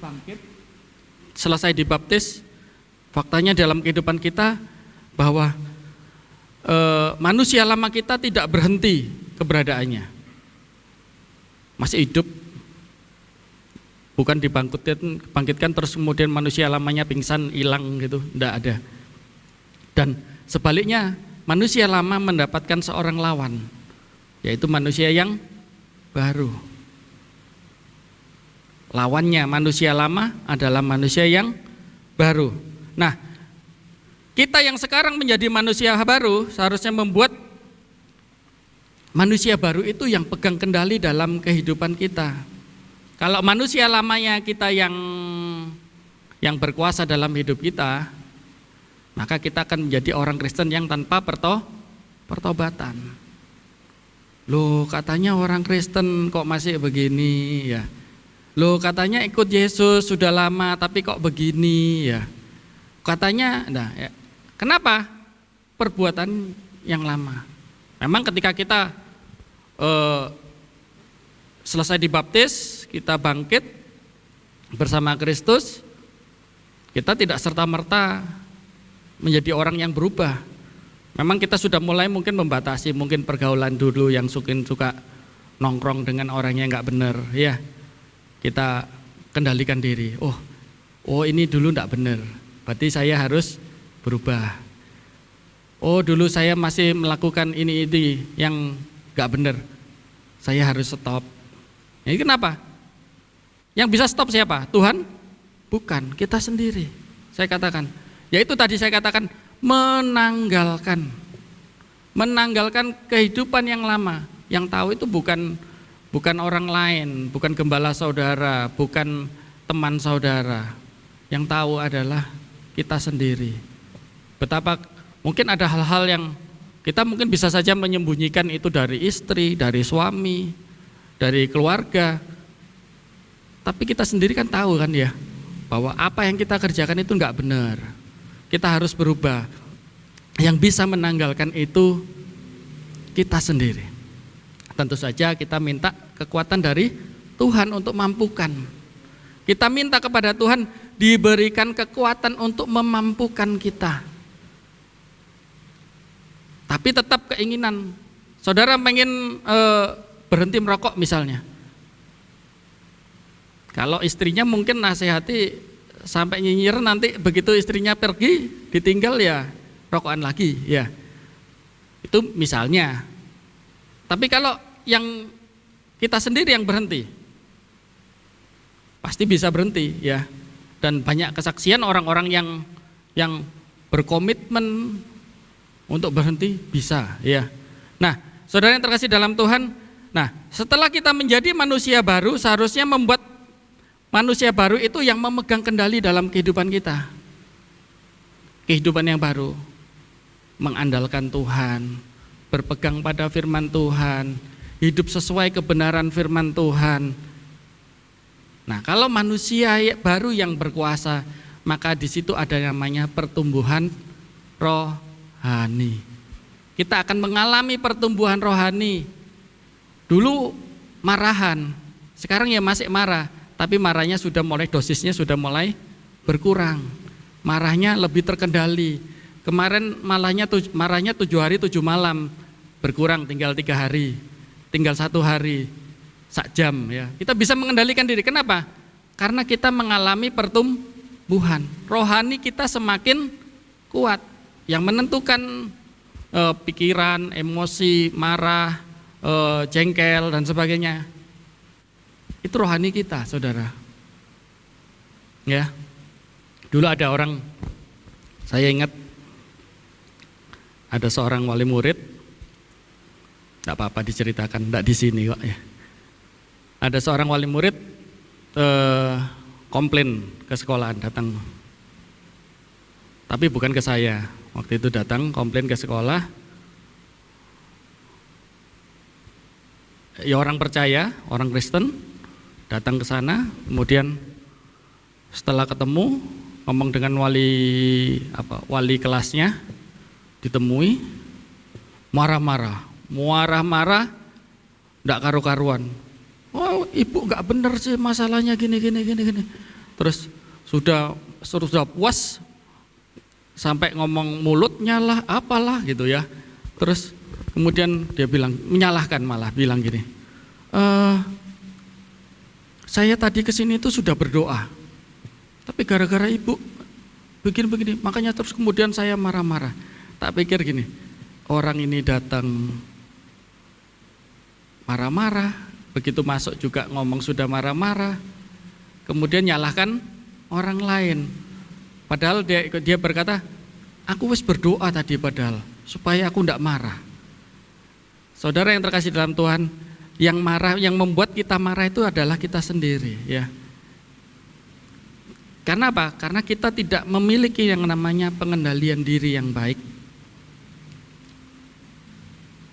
bangkit selesai dibaptis, faktanya dalam kehidupan kita bahwa manusia lama kita tidak berhenti keberadaannya, masih hidup. Bukan dibangkitkan terus kemudian manusia lamanya pingsan, hilang gitu, tidak ada. Dan sebaliknya manusia lama mendapatkan seorang lawan, yaitu manusia yang baru. Lawannya manusia lama adalah manusia yang baru. Nah, kita yang sekarang menjadi manusia baru seharusnya membuat manusia baru itu yang pegang kendali dalam kehidupan kita. Kalau manusia lamanya kita yang berkuasa dalam hidup kita, maka kita akan menjadi orang Kristen yang tanpa pertobatan. Loh, katanya orang Kristen kok masih begini ya. Loh, katanya ikut Yesus sudah lama tapi kok begini ya. Katanya, ya. Kenapa? Perbuatan yang lama. Memang ketika kita selesai dibaptis, kita bangkit bersama Kristus, kita tidak serta-merta menjadi orang yang berubah. Memang kita sudah mulai mungkin membatasi mungkin pergaulan dulu yang suka nongkrong dengan orang yang nggak benar, ya. Kita kendalikan diri. Oh ini dulu nggak benar, berarti saya harus berubah. Oh dulu saya masih melakukan ini yang nggak benar, saya harus stop. Ini kenapa? Yang bisa stop siapa? Tuhan? Bukan, kita sendiri. Saya katakan, yaitu tadi saya katakan menanggalkan kehidupan yang lama. Yang tahu itu bukan orang lain, bukan gembala saudara, bukan teman saudara. Yang tahu adalah kita sendiri. Betapa mungkin ada hal-hal yang kita mungkin bisa saja menyembunyikan itu dari istri, dari suami, dari keluarga. Tapi kita sendiri kan tahu kan ya, bahwa apa yang kita kerjakan itu enggak benar. Kita harus berubah. Yang bisa menanggalkan itu kita sendiri. Tentu saja kita minta kekuatan dari Tuhan untuk mampukan. Kita minta kepada Tuhan diberikan kekuatan untuk memampukan kita. Tapi tetap keinginan. Saudara pengen berhenti merokok misalnya. Kalau istrinya mungkin nasihati sampai nyinyir, nanti begitu istrinya pergi ditinggal ya rokokan lagi ya. Itu misalnya. Tapi kalau yang kita sendiri yang berhenti, pasti bisa berhenti ya. Dan banyak kesaksian orang-orang yang berkomitmen untuk berhenti bisa ya. Nah, saudara yang terkasih dalam Tuhan, nah setelah kita menjadi manusia baru, seharusnya membuat manusia baru itu yang memegang kendali dalam kehidupan kita. Kehidupan yang baru, mengandalkan Tuhan, berpegang pada firman Tuhan, hidup sesuai kebenaran firman Tuhan. Nah, kalau manusia baru yang berkuasa, maka di situ ada namanya pertumbuhan rohani. Kita akan mengalami pertumbuhan rohani. Dulu marahan, sekarang ya masih marah, tapi marahnya sudah mulai, dosisnya sudah mulai berkurang. marahnya lebih terkendali. Kemarin marahnya 7 hari 7 malam, berkurang tinggal 3 hari, tinggal 1 hari, 1 jam ya. Kita bisa mengendalikan diri. Kenapa? Karena kita mengalami pertumbuhan. Rohani kita semakin kuat. Yang menentukan pikiran, emosi, marah, jengkel dan sebagainya, itu rohani kita, saudara. Ya, dulu ada orang, saya ingat ada seorang wali murid, tidak apa-apa diceritakan, tidak di sini kok ya. Ada seorang wali murid komplain ke sekolahan, datang, tapi bukan ke saya. Waktu itu datang komplain ke sekolah. Ya orang percaya, orang Kristen datang ke sana, kemudian setelah ketemu ngomong dengan wali kelasnya, ditemui, marah-marah, enggak karu-karuan. Oh, ibu enggak benar sih masalahnya gini. Terus sudah puas sampai ngomong mulutnya lah, apalah gitu ya. Terus kemudian dia bilang, menyalahkan, malah bilang gini, saya tadi kesini itu sudah berdoa, tapi gara-gara ibu begini, makanya terus kemudian saya marah-marah. Tak pikir gini, orang ini datang marah-marah, begitu masuk juga ngomong sudah marah-marah, kemudian nyalahkan orang lain. Padahal dia berkata, aku wis berdoa tadi padahal, supaya aku enggak marah. Saudara yang terkasih dalam Tuhan, yang membuat kita marah itu adalah kita sendiri ya. Karena apa? Karena kita tidak memiliki yang namanya pengendalian diri yang baik.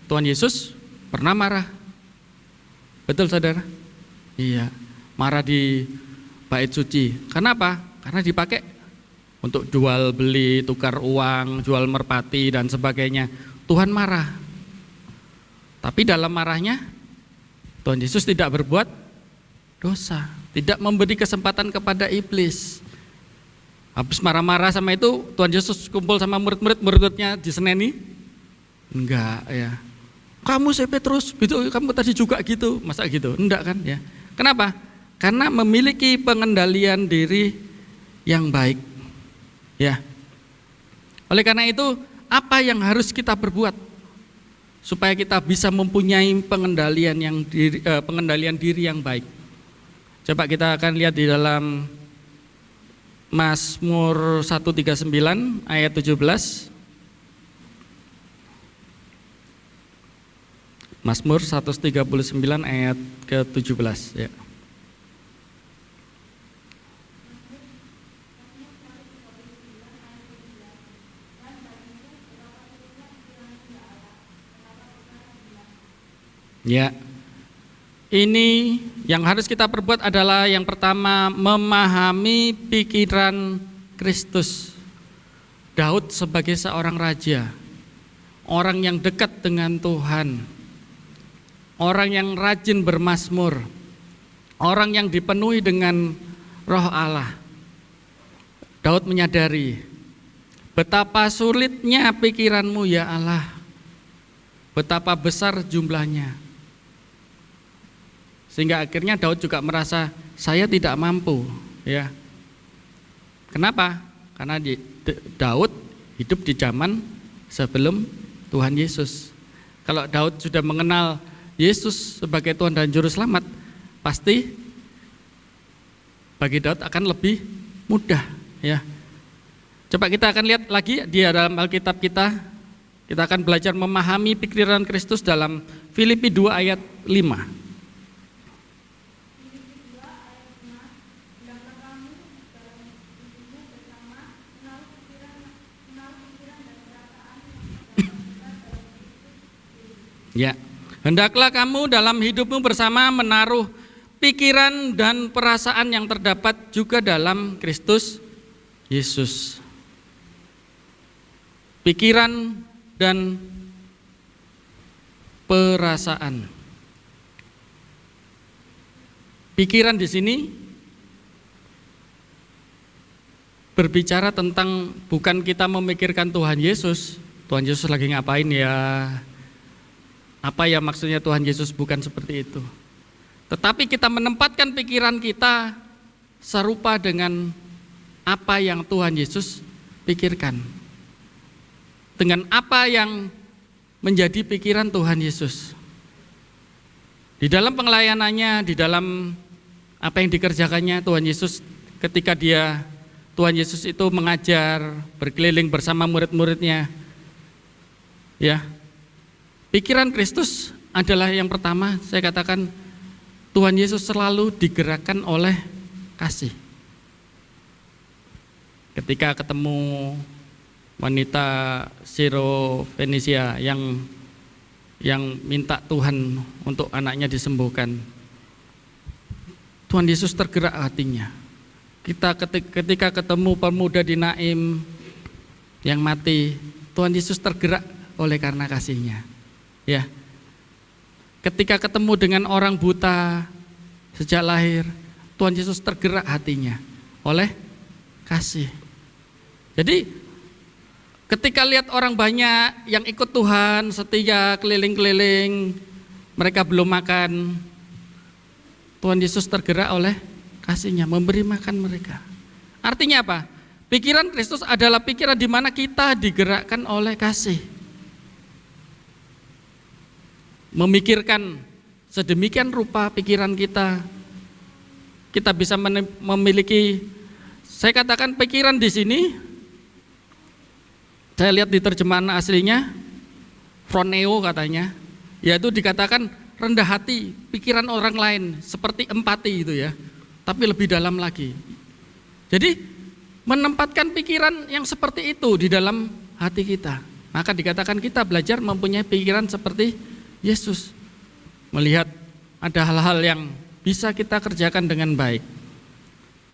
Tuhan Yesus pernah marah. Betul saudara? Iya, marah di bait suci. Kenapa? Karena dipakai untuk jual beli, tukar uang, jual merpati dan sebagainya. Tuhan marah. Tapi dalam marahnya Tuhan Yesus tidak berbuat dosa, tidak memberi kesempatan kepada iblis. Habis marah-marah sama itu, Tuhan Yesus kumpul sama murid-muridnya diseneni? Enggak ya. Kamu Petrus, gitu, kamu tadi juga gitu, masa gitu? Enggak kan ya. Kenapa? Karena memiliki pengendalian diri yang baik. Ya. Oleh karena itu, apa yang harus kita perbuat supaya kita bisa mempunyai pengendalian diri yang baik? Coba kita akan lihat di dalam Mazmur 139 ayat 17. Mazmur 139 ayat ke-17 ya. Ya, ini yang harus kita perbuat adalah yang pertama, memahami pikiran Kristus. Daud sebagai seorang raja, orang yang dekat dengan Tuhan, orang yang rajin bermazmur, orang yang dipenuhi dengan Roh Allah. Daud menyadari betapa sulitnya pikiranmu ya Allah, betapa besar jumlahnya. Sehingga akhirnya Daud juga merasa saya tidak mampu ya. Kenapa? Karena Daud hidup di zaman sebelum Tuhan Yesus. Kalau Daud sudah mengenal Yesus sebagai Tuhan dan Juru Selamat, pasti bagi Daud akan lebih mudah ya. Coba kita akan lihat lagi di dalam Alkitab kita akan belajar memahami pikiran Kristus dalam Filipi 2 ayat 5. Ya, hendaklah kamu dalam hidupmu bersama menaruh pikiran dan perasaan yang terdapat juga dalam Kristus Yesus. Pikiran dan perasaan. Pikiran di sini berbicara tentang bukan kita memikirkan Tuhan Yesus lagi ngapain ya, apa ya maksudnya Tuhan Yesus, bukan seperti itu. Tetapi kita menempatkan pikiran kita serupa dengan apa yang Tuhan Yesus pikirkan, dengan apa yang menjadi pikiran Tuhan Yesus. Di dalam pelayanannya, di dalam apa yang dikerjakannya Tuhan Yesus, ketika Tuhan Yesus itu mengajar, berkeliling bersama murid-muridnya, ya, pikiran Kristus adalah yang pertama. Saya katakan Tuhan Yesus selalu digerakkan oleh kasih. Ketika ketemu wanita Siro-Fenisia yang minta Tuhan untuk anaknya disembuhkan, Tuhan Yesus tergerak hatinya. Ketika ketemu pemuda di Naim yang mati, Tuhan Yesus tergerak oleh karena kasih-Nya. Ya. Ketika ketemu dengan orang buta sejak lahir, Tuhan Yesus tergerak hatinya oleh kasih. Jadi ketika lihat orang banyak yang ikut Tuhan, setia keliling-keliling, mereka belum makan, Tuhan Yesus tergerak oleh kasih-Nya, memberi makan mereka. Artinya apa? Pikiran Kristus adalah pikiran di mana kita digerakkan oleh kasih. Memikirkan sedemikian rupa pikiran kita bisa memiliki, saya katakan pikiran di sini, saya lihat di terjemahan aslinya, phroneo katanya, yaitu dikatakan rendah hati, pikiran orang lain, seperti empati itu ya, tapi lebih dalam lagi. Jadi menempatkan pikiran yang seperti itu di dalam hati kita, maka dikatakan kita belajar mempunyai pikiran seperti Yesus. Melihat ada hal-hal yang bisa kita kerjakan dengan baik,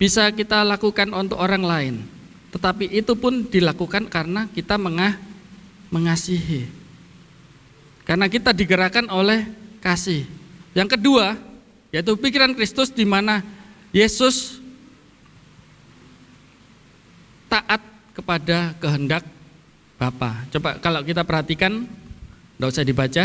bisa kita lakukan untuk orang lain, tetapi itu pun dilakukan karena kita mengasihi, karena kita digerakkan oleh kasih. Yang kedua, yaitu pikiran Kristus di mana Yesus taat kepada kehendak Bapa. Coba kalau kita perhatikan, tidak usah dibaca,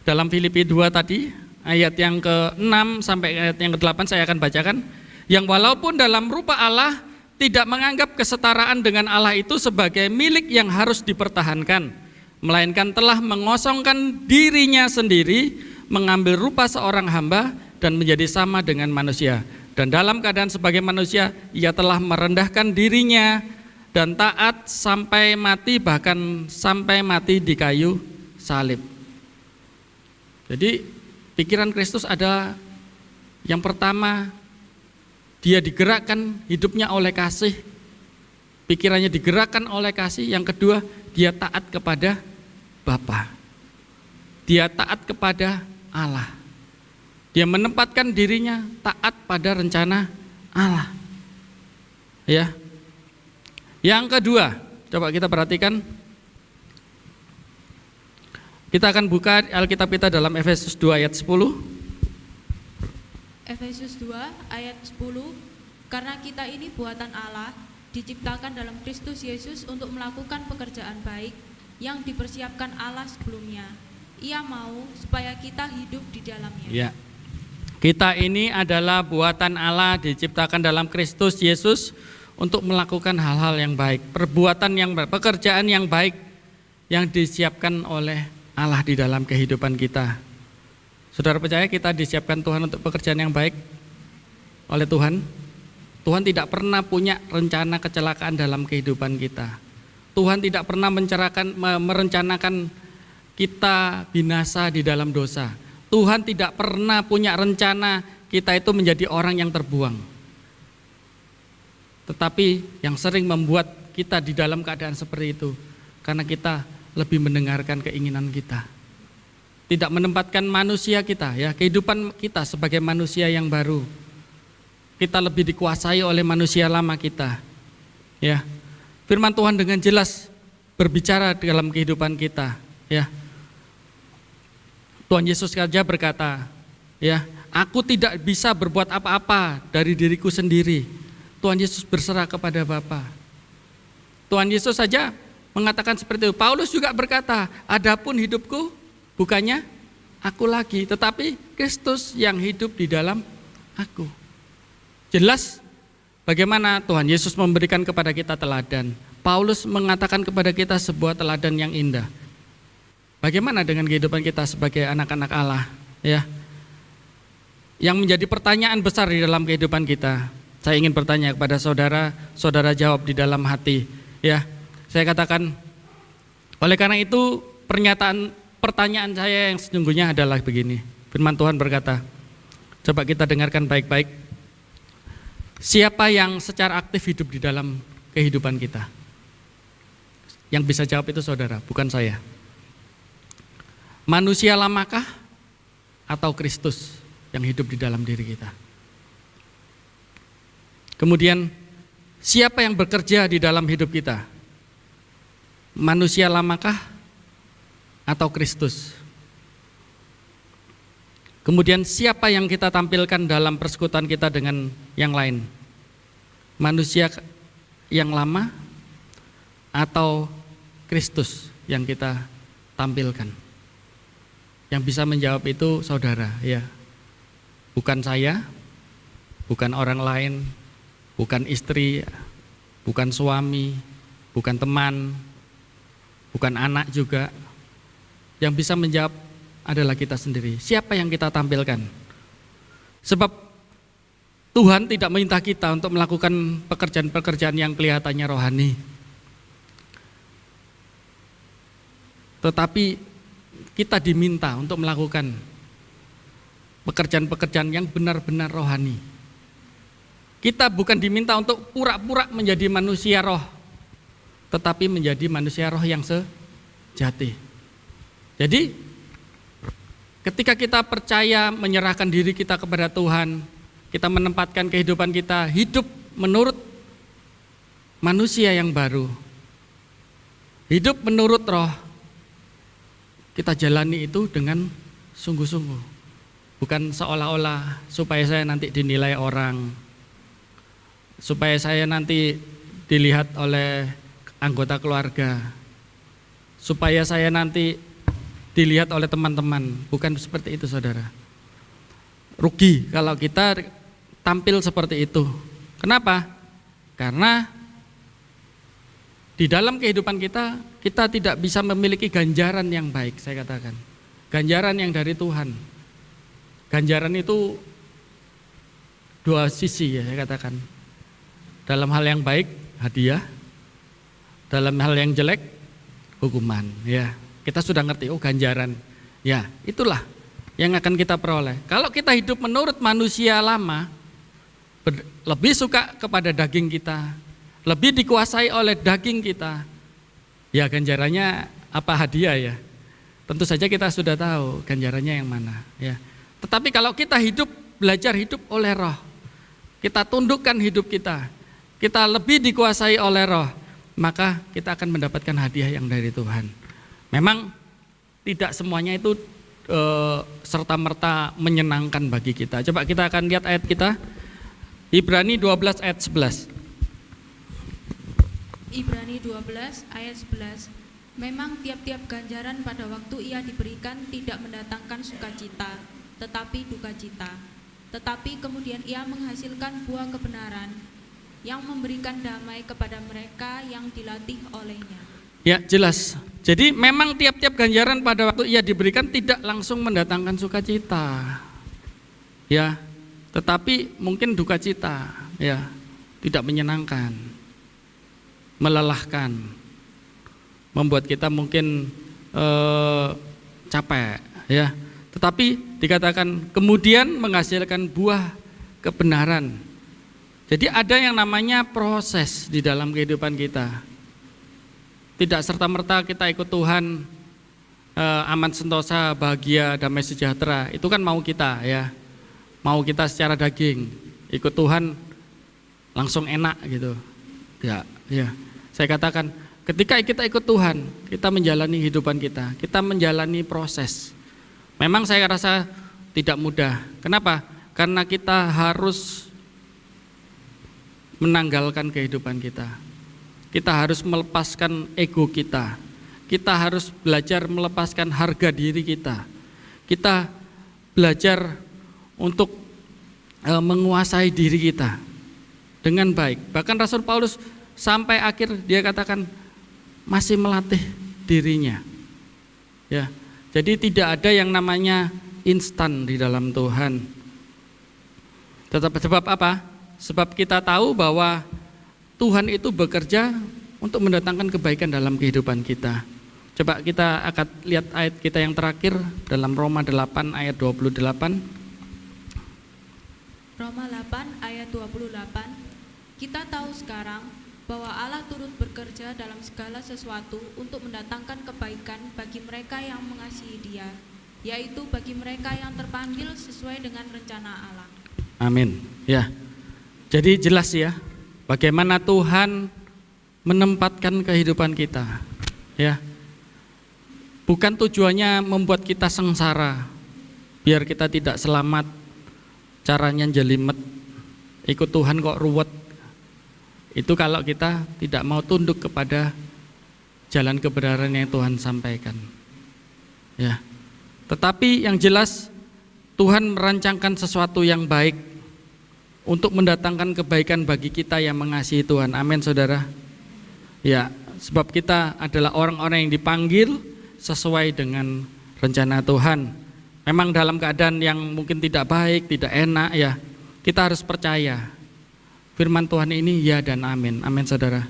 dalam Filipi 2 tadi, ayat yang ke-6 sampai ayat yang ke-8 saya akan bacakan. Yang walaupun dalam rupa Allah, tidak menganggap kesetaraan dengan Allah itu sebagai milik yang harus dipertahankan, melainkan telah mengosongkan dirinya sendiri, mengambil rupa seorang hamba dan menjadi sama dengan manusia. Dan dalam keadaan sebagai manusia, ia telah merendahkan dirinya dan taat sampai mati, bahkan sampai mati di kayu salib. Jadi pikiran Kristus adalah yang pertama, dia digerakkan hidupnya oleh kasih, pikirannya digerakkan oleh kasih. Yang kedua, dia taat kepada Bapa, dia taat kepada Allah. Dia menempatkan dirinya taat pada rencana Allah. Ya. Yang kedua, coba kita perhatikan. Kita akan buka Alkitab kita dalam Efesus 2 ayat 10. Efesus 2 ayat 10. Karena kita ini buatan Allah, diciptakan dalam Kristus Yesus untuk melakukan pekerjaan baik yang dipersiapkan Allah sebelumnya. Ia mau supaya kita hidup di dalamnya. Ya. Kita ini adalah buatan Allah, diciptakan dalam Kristus Yesus untuk melakukan hal-hal yang baik, perbuatan yang baik, pekerjaan yang baik yang disiapkan oleh Allah di dalam kehidupan kita. Saudara percaya kita disiapkan Tuhan untuk pekerjaan yang baik oleh Tuhan? Tuhan tidak pernah punya rencana kecelakaan dalam kehidupan kita. Tuhan tidak pernah merencanakan kita binasa di dalam dosa. Tuhan tidak pernah punya rencana kita itu menjadi orang yang terbuang. Tetapi yang sering membuat kita di dalam keadaan seperti itu, karena kita lebih mendengarkan keinginan kita. Tidak menempatkan manusia kita, ya, kehidupan kita sebagai manusia yang baru. Kita lebih dikuasai oleh manusia lama kita. Ya. Firman Tuhan dengan jelas berbicara dalam kehidupan kita, ya. Tuhan Yesus saja berkata, ya, aku tidak bisa berbuat apa-apa dari diriku sendiri. Tuhan Yesus berserah kepada Bapa. Tuhan Yesus saja mengatakan seperti itu. Paulus juga berkata, adapun hidupku bukannya aku lagi, tetapi Kristus yang hidup di dalam aku. Jelas bagaimana Tuhan Yesus memberikan kepada kita teladan. Paulus mengatakan kepada kita sebuah teladan yang indah. Bagaimana dengan kehidupan kita sebagai anak-anak Allah, ya? Yang menjadi pertanyaan besar di dalam kehidupan kita. Saya ingin bertanya kepada saudara, saudara jawab di dalam hati, ya. Saya katakan, oleh karena itu pertanyaan saya yang sesungguhnya adalah begini. Firman Tuhan berkata, coba kita dengarkan baik-baik. Siapa yang secara aktif hidup di dalam kehidupan kita? Yang bisa jawab itu saudara, bukan saya. Manusia lamakah atau Kristus yang hidup di dalam diri kita? Kemudian, siapa yang bekerja di dalam hidup kita? Manusia lamakah atau Kristus? Kemudian, siapa yang kita tampilkan dalam persekutuan kita dengan yang lain? Manusia yang lama atau Kristus yang kita tampilkan? Yang bisa menjawab itu saudara, ya. Bukan saya, bukan orang lain, bukan istri, bukan suami, bukan teman, bukan anak juga. Yang bisa menjawab adalah kita sendiri. Siapa yang kita tampilkan? Sebab Tuhan tidak meminta kita untuk melakukan pekerjaan-pekerjaan yang kelihatannya rohani. Tetapi kita diminta untuk melakukan pekerjaan-pekerjaan yang benar-benar rohani. Kita bukan diminta untuk pura-pura menjadi manusia roh, tetapi menjadi manusia roh yang sejati. Jadi, ketika kita percaya menyerahkan diri kita kepada Tuhan, kita menempatkan kehidupan kita hidup menurut manusia yang baru, hidup menurut roh, kita jalani itu dengan sungguh-sungguh. Bukan seolah-olah supaya saya nanti dinilai orang, supaya saya nanti dilihat oleh anggota keluarga, supaya saya nanti dilihat oleh teman-teman. Bukan seperti itu saudara. Rugi kalau kita tampil seperti itu. Kenapa? Karena di dalam kehidupan kita tidak bisa memiliki ganjaran yang baik, saya katakan. Ganjaran yang dari Tuhan. Ganjaran itu dua sisi ya, saya katakan. Dalam hal yang baik, hadiah. Dalam hal yang jelek, hukuman. Ya, kita sudah ngerti, oh ganjaran. Ya, itulah yang akan kita peroleh. Kalau kita hidup menurut manusia lama, lebih suka kepada daging kita, lebih dikuasai oleh daging kita, ya ganjarannya apa hadiah ya? Tentu saja kita sudah tahu ganjarannya yang mana ya. Tetapi kalau kita belajar hidup oleh roh, kita tundukkan hidup kita lebih dikuasai oleh roh, maka kita akan mendapatkan hadiah yang dari Tuhan. Memang tidak semuanya itu serta-merta menyenangkan bagi kita. Coba kita akan lihat ayat kita, Ibrani 12 ayat 11. Ibrani 12 ayat 11. Memang tiap-tiap ganjaran pada waktu ia diberikan tidak mendatangkan sukacita, tetapi duka cita. Tetapi kemudian ia menghasilkan buah kebenaran yang memberikan damai kepada mereka yang dilatih olehnya. Ya, jelas. Jadi memang tiap-tiap ganjaran pada waktu ia diberikan tidak langsung mendatangkan sukacita. Ya, tetapi mungkin duka cita, ya, tidak menyenangkan, melelahkan, membuat kita mungkin capek, ya. Tetapi dikatakan kemudian menghasilkan buah kebenaran. Jadi ada yang namanya proses di dalam kehidupan kita. Tidak serta-merta kita ikut Tuhan aman sentosa, bahagia, damai sejahtera. Itu kan mau kita ya. Mau kita secara daging. Ikut Tuhan langsung enak gitu. Ya. Saya katakan ketika kita ikut Tuhan, kita menjalani kehidupan kita menjalani proses. Memang saya rasa tidak mudah. Kenapa? Karena kita harus menanggalkan kehidupan kita. kita harus melepaskan ego kita. Kita harus belajar melepaskan harga diri kita. Kita belajar untuk menguasai diri kita dengan baik. Bahkan Rasul Paulus sampai akhir dia katakan masih melatih dirinya. Ya. Jadi tidak ada yang namanya instan di dalam Tuhan. Sebab apa? Sebab kita tahu bahwa Tuhan itu bekerja untuk mendatangkan kebaikan dalam kehidupan kita. Coba kita akan lihat ayat kita yang terakhir dalam Roma 8 ayat 28. Roma 8 ayat 28. Kita tahu sekarang bahwa Allah turut bekerja dalam segala sesuatu untuk mendatangkan kebaikan bagi mereka yang mengasihi Dia, yaitu bagi mereka yang terpanggil sesuai dengan rencana Allah. Amin. Ya. Jadi jelas ya, bagaimana Tuhan menempatkan kehidupan kita. Ya. Bukan tujuannya membuat kita sengsara, biar kita tidak selamat, caranya jelimet, ikut Tuhan kok ruwet. Itu kalau kita tidak mau tunduk kepada jalan kebenaran yang Tuhan sampaikan. Ya. Tetapi yang jelas Tuhan merancangkan sesuatu yang baik untuk mendatangkan kebaikan bagi kita yang mengasihi Tuhan. Amin, saudara. Ya, sebab kita adalah orang-orang yang dipanggil sesuai dengan rencana Tuhan. Memang dalam keadaan yang mungkin tidak baik, tidak enak ya, kita harus percaya firman Tuhan ini ya dan amin. Amin, saudara.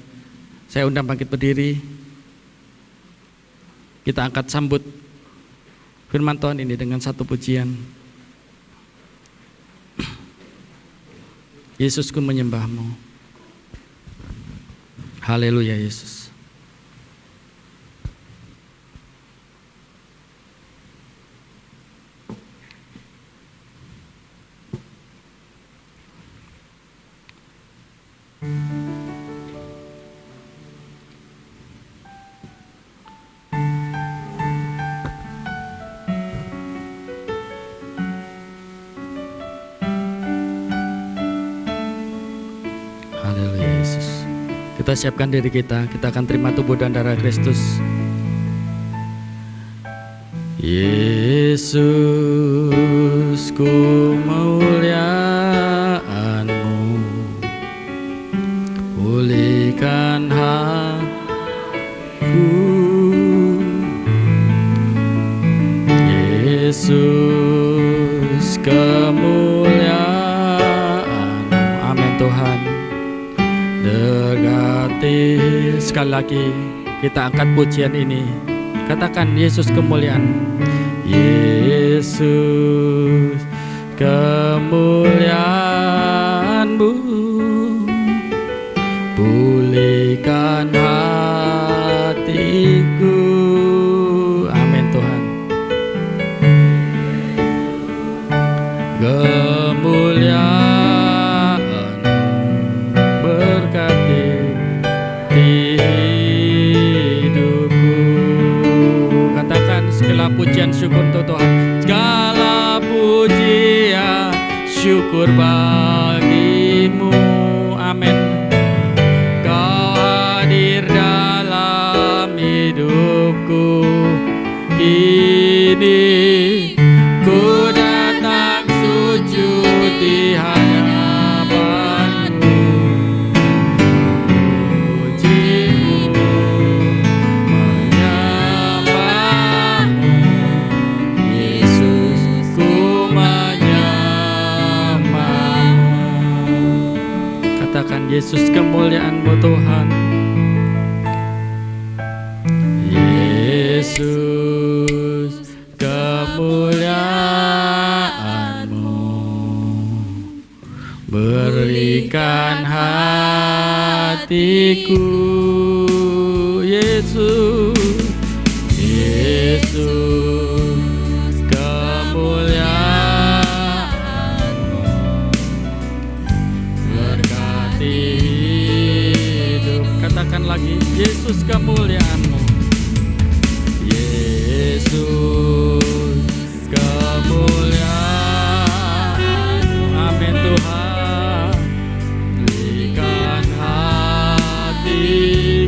Saya undang bangkit berdiri. Kita angkat sambut firman Tuhan ini dengan satu pujian. Yesusku menyembahmu. Haleluya Yesus. Haleluya Yesus. Kita siapkan diri kita akan terima tubuh dan darah Kristus. Yesus, ku muliaanmu, pulihkan hatiku. Yesus, kemuliaan-Mu. Amin Tuhan. Dekati sekali lagi kita angkat pujian ini. Katakan Yesus kemuliaan. Yesus kemuliaan-Mu, pulihkan hatiku. Amin Tuhan. Kemuliaan berkati hidupku. Katakan segala pujian syukur untuk Tuhan. Segala pujian syukur bagimu. Amin. Kau hadir dalam hidupku. Kini ku datang sujud di hadapan-Mu. Pujimu, menyembah-Mu. Yesus, ku menyembah-Mu. Katakan Yesus kemuliaan-Mu Tuhan. Yesus kemuliaan-Mu, berikan hatiku. Yesus, Yesus kemuliaan-Mu, berkati hidup. Katakan lagi, Yesus kemuliaan-Mu. Yesus kemuliaan-Mu. Amin Tuhan. Berikan hati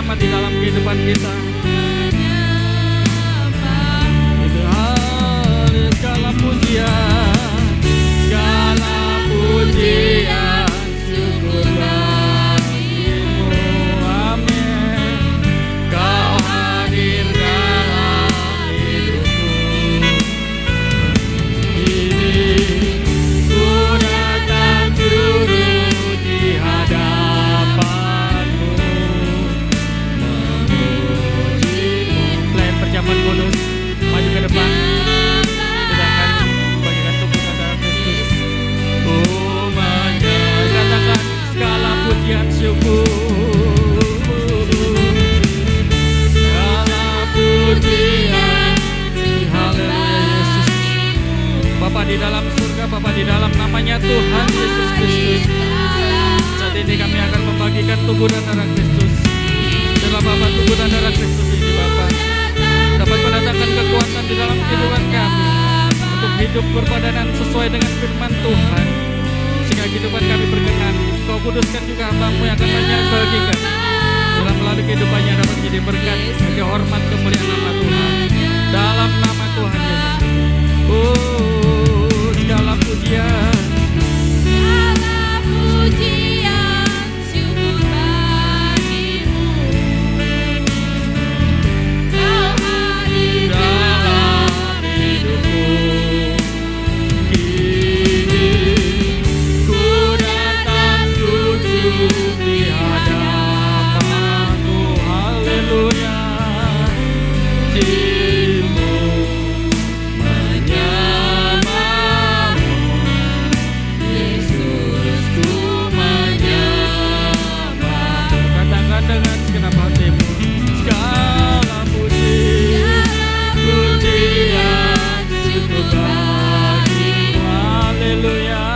bersama di dalam kehidupan kita. Itu segala pujian, syukur bagimu. Amin. Kau hadir dalam hidupku. Ini ku datang turut di hadapanmu, memujimu. Selain perjamuan kudus, maju ke depan. Kita akan membagikan tubuh dan darah Kristus. Katakan segala pujian syukur, segala pujian. Haleluya Yesus. Bapa di dalam surga, Bapa di dalam namanya Tuhan Yesus Kristus, saat ini kami akan membagikan tubuh dan darah Kristus. Dalam Bapa, tubuh dan darah Kristus ini Bapa dapat mendatangkan kekuatan di dalam kehidupan kami untuk hidup berbadanan sesuai dengan firman Tuhan, sehingga kehidupan kami berkenan. Kau kuduskan juga hamba-Mu yang akan banyak bagikan dalam melalui kehidupannya dapat menjadi berkat bagi hormat kemuliaan nama Tuhan. Dalam nama Tuhan Yesus. Segala pujian, syukur bagimu. Kau hadir dalam hidupku. Kini ku datang sujud di hadapanmu. Haleluya. Jimu menyamamu, Yesus ku menyamamu. Katakan dengan segenap hatimu, segala pujian, syukur bagimu. Haleluya.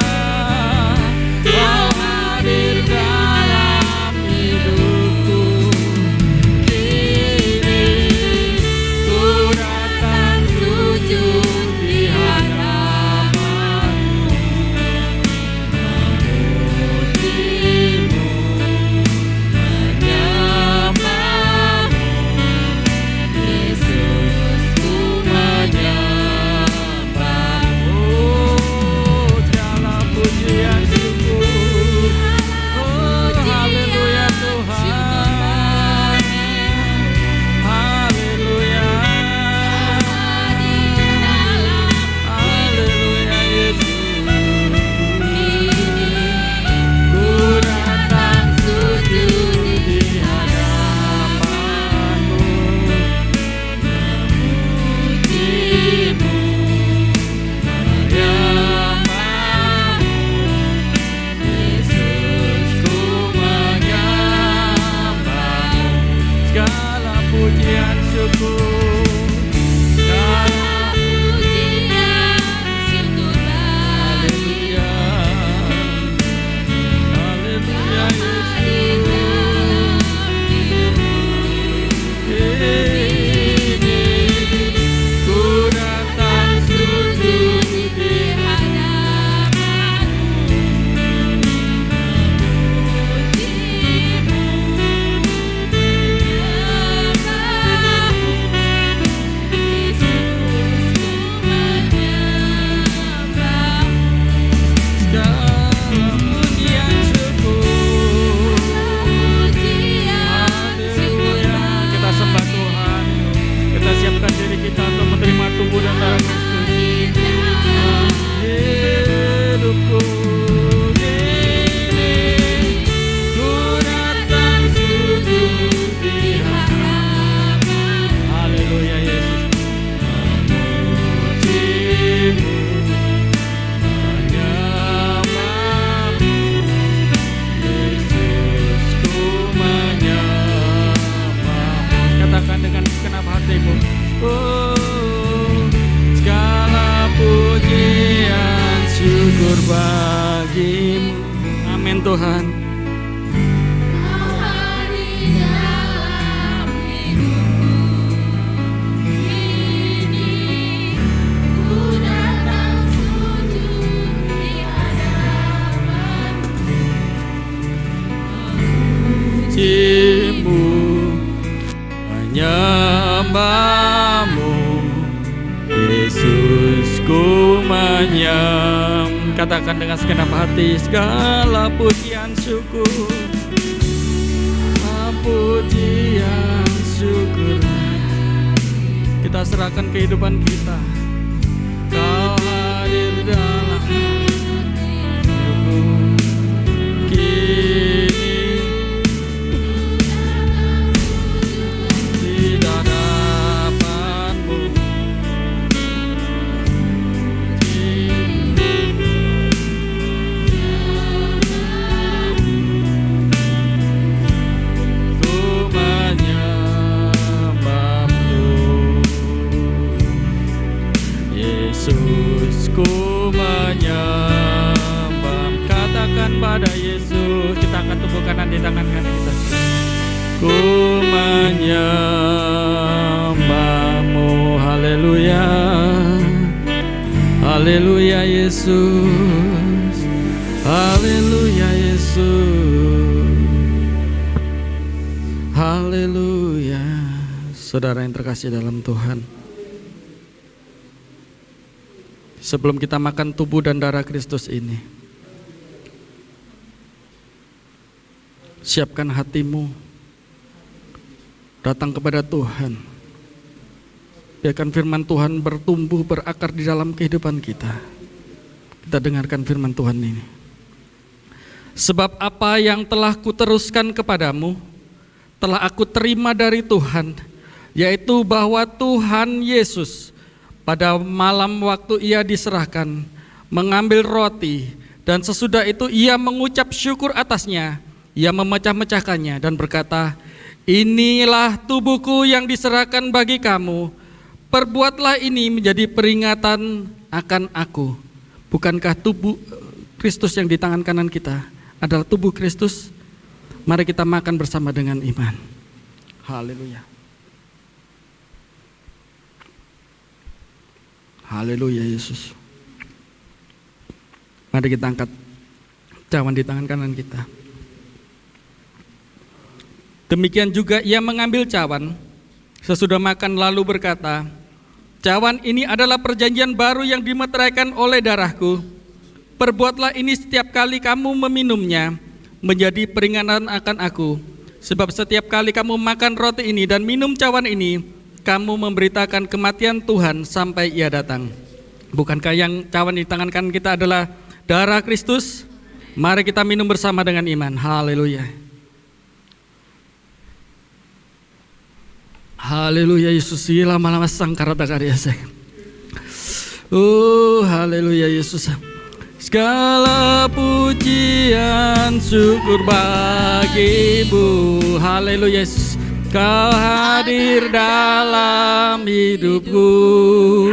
Kau hadir dalam hidupku. Kini ku datang sujud di hadapanmu, memujimu, menyamamu, Yesus ku menyamamu. Segala pujian syukur, haleluya Tuhan, haleluya, haleluya Yesus. Ku datang sujud di hadapanmu, memujimu, menyamamu, Yesus ku menyamamu. Segala pujian syukur, segala haleluya, haleluya Yesus. Ku datang sujud di hadapanmu, memujimu, segala pujian syukur, haleluya. Kita sembah Tuhan, kita siapkan diri kita untuk menerima tubuh dan darah Kristus. Hidupku ini, ku datang sujud di hadapanmu. Haleluya Yesus. Memujimu, menyamamu, Yesus ku menyamamu. Katakan dengan segenap hatimu, segala pujian syukur bagimu. Amin Tuhan. Kau hadir dalam hidupku. Kini ku datang sujud di hadapanmu, Memujimu, menyembahmu, Yesus ku menyembah. Katakan dengan segenap hati, segala pujian syukur, pujian syukur. Kita serahkan kehidupan kita. Kau hadir dalam hidupku kini, di hadapanmu ku menyembahmu, Yesus ku menyembah. Katakan pada Yesus, kita akan tubuh kanan di tangan kanan kita. Ku menyembahmu, haleluya, haleluya Yesus, haleluya Yesus, haleluya. Saudara yang terkasih dalam Tuhan, sebelum kita makan tubuh dan darah Kristus ini, siapkan hatimu, datang kepada Tuhan. Biarkan firman Tuhan bertumbuh, berakar di dalam kehidupan kita. Kita dengarkan firman Tuhan ini. Sebab apa yang telah kuteruskan kepadamu, telah aku terima dari Tuhan, yaitu bahwa Tuhan Yesus pada malam waktu ia diserahkan, mengambil roti, dan sesudah itu ia mengucap syukur atasnya, ia memecah-mecahkannya dan berkata, inilah tubuhku yang diserahkan bagi kamu, perbuatlah ini menjadi peringatan akan aku. Bukankah tubuh Kristus yang di tangan kanan kita adalah tubuh Kristus? Mari kita makan bersama dengan iman. Haleluya. Haleluya Yesus. Mari kita angkat cawan di tangan kanan kita. Demikian juga ia mengambil cawan sesudah makan lalu berkata, cawan ini adalah perjanjian baru yang dimeteraikan oleh darahku. Perbuatlah ini setiap kali kamu meminumnya menjadi peringatan akan aku. Sebab setiap kali kamu makan roti ini dan minum cawan ini, kamu memberitakan kematian Tuhan sampai ia datang. Bukankah yang cawan di tangan kanan kita adalah darah Kristus? Mari kita minum bersama dengan iman. Haleluya. Haleluya Yesus. Lama-lama sangkarata karya saya. Haleluya Yesus. Segala pujian syukur bagimu. Haleluya Yesus. Kau hadir dalam hidupku.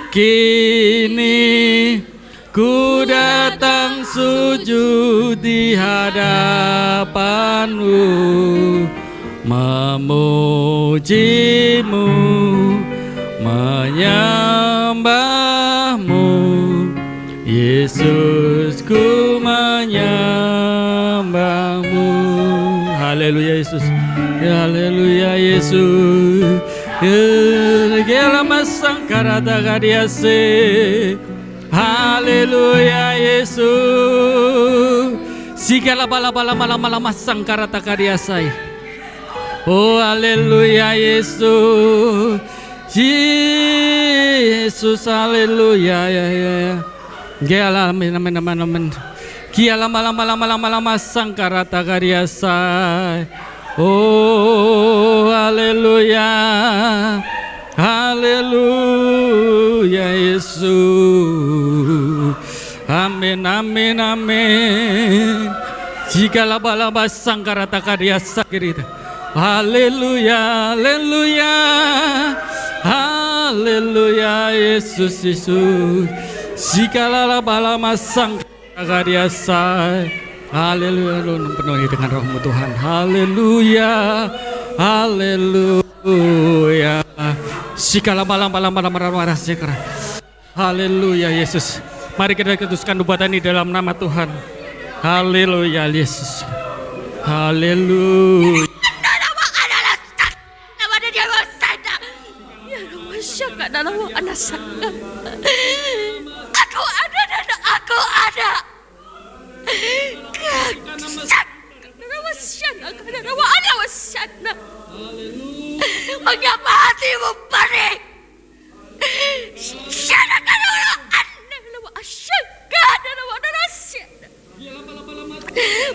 Kini ku datang sujud di hadapanmu, memujimu, menyembahmu, Yesus ku menyembahmu. Haleluya Yesus. Haleluya Yesus. Gela masangkarata kadiase. Haleluya Yesus. Sigala bala malam masangkarata kadiasai. Oh haleluya Yesus. Yesus haleluya ya ya. Gela amin. Kiala malam sangkarata kadiasai. Oh haleluya. Haleluya Yesus. Amin. Jikalau balabas sangkarata kadiasa kirita. Haleluya, haleluya, haleluya Yesus. Jikalau balabas sangkarata kadiasa. Haleluya, lu penuhi dengan rohmu Tuhan. Haleluya, haleluya. Jikalau malam sekera. Haleluya Yesus. Mari kita ketuskan nubuatan ini dalam nama Tuhan. Haleluya Yesus. Haleluya. wasana. Aku ada dan aku ada. Mengapa hatimu pening?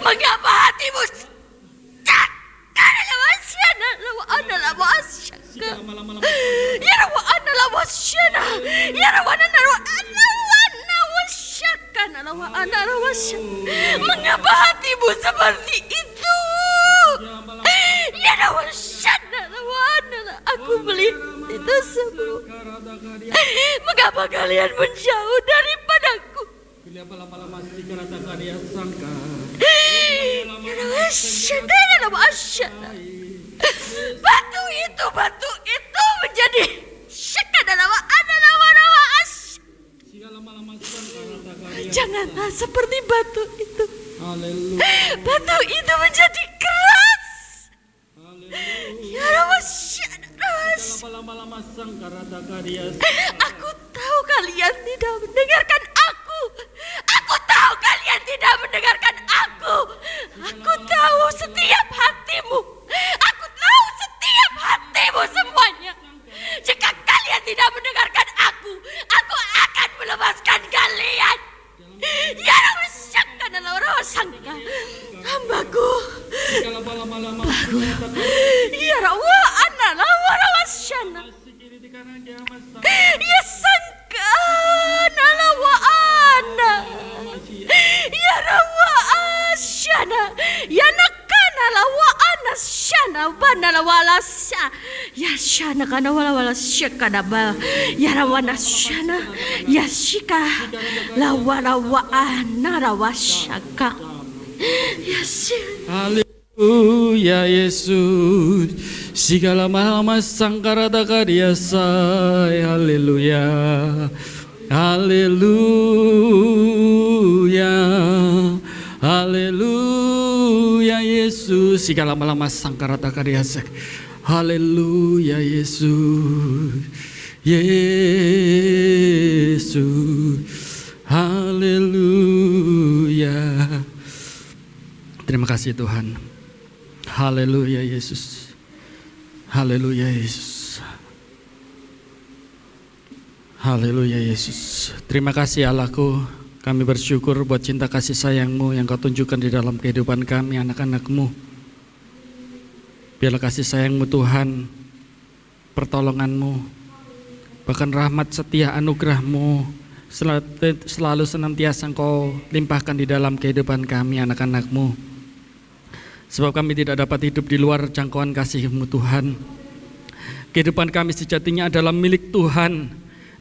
Mengapa hatimu mengapa hatimu seperti itu? Aku melihat itu semua. Mengapa kalian menjauh daripadaku? Batu itu menjadi janganlah seperti batu itu. Batu itu menjadi keras. Aku tahu kalian tidak mendengarkan aku. Aku tahu kalian tidak mendengarkan aku. Aku tahu setiap hatimu. Aku tahu setiap hatimu semuanya. Jika kalian tidak mendengarkan aku akan melepaskan kalian. Ya rasakan adalah rasangka hambaku. Ya rawa adalah warawasyana. Ya sangka adalah ana. Ya rawa asyana. Ya nakana lawa ana syana banala walasya. Ya syana kana wala syakana ba. Ya rawana syana. Ya shika lawa ana rawasyaka. Ya syana. Haleluya Yesus, segala mahama sangkarata karya saya. Haleluya, haleluya, haleluya Yesus, segala mahama sangkarata karya saya. Haleluya Yesus, Yesus, haleluya. Terima kasih Tuhan. Haleluya Yesus. Haleluya Yesus. Haleluya Yesus. Terima kasih Allahku. Kami bersyukur buat cinta kasih sayang-Mu yang Kau tunjukkan di dalam kehidupan kami anak-anak-Mu. Biarlah kasih sayang-Mu Tuhan, pertolongan-Mu, bahkan rahmat setia anugerah-Mu selalu senantiasa Engkau limpahkan di dalam kehidupan kami anak-anak-Mu. Sebab kami tidak dapat hidup di luar jangkauan kasih-Mu Tuhan. Kehidupan kami sejatinya adalah milik Tuhan.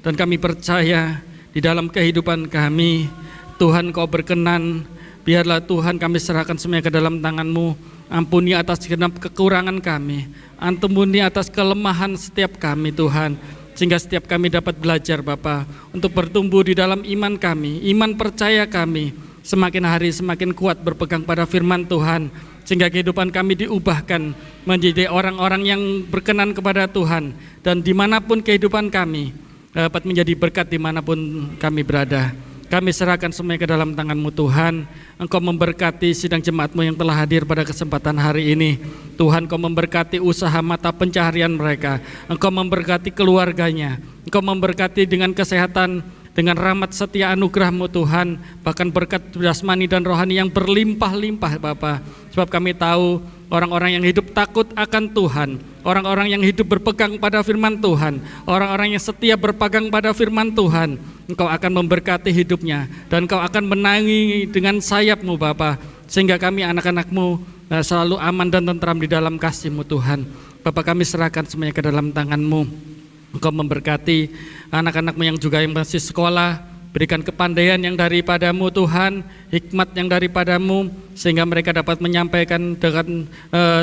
Dan kami percaya di dalam kehidupan kami, Tuhan Kau berkenan. Biarlah Tuhan kami serahkan semuanya ke dalam tangan-Mu. Ampuni atas segenap kekurangan kami. Ampuni atas kelemahan setiap kami Tuhan. Sehingga setiap kami dapat belajar Bapa untuk bertumbuh di dalam iman kami. Iman percaya kami semakin hari semakin kuat berpegang pada firman Tuhan. Sehingga kehidupan kami diubahkan menjadi orang-orang yang berkenan kepada Tuhan. Dan dimanapun kehidupan kami dapat menjadi berkat dimanapun kami berada. Kami serahkan semuanya ke dalam tangan-Mu Tuhan. Engkau memberkati sidang jemaat-Mu yang telah hadir pada kesempatan hari ini. Tuhan, Engkau memberkati usaha mata pencaharian mereka. Engkau memberkati keluarganya. Engkau memberkati dengan kesehatan, dengan rahmat setia anugerah-Mu Tuhan. Bahkan berkat jasmani dan rohani yang berlimpah-limpah Bapa. Sebab kami tahu orang-orang yang hidup takut akan Tuhan, orang-orang yang hidup berpegang pada firman Tuhan, orang-orang yang setia berpegang pada firman Tuhan, Engkau akan memberkati hidupnya dan Engkau akan menangis dengan sayap-Mu Bapa, sehingga kami anak-anak-Mu selalu aman dan tentram di dalam kasih-Mu Tuhan. Bapa, kami serahkan semuanya ke dalam tangan-Mu. Engkau memberkati anak-anak-Mu yang juga yang masih sekolah. Berikan kepandaian yang daripada-Mu Tuhan, hikmat yang daripada-Mu, sehingga mereka dapat menyampaikan dengan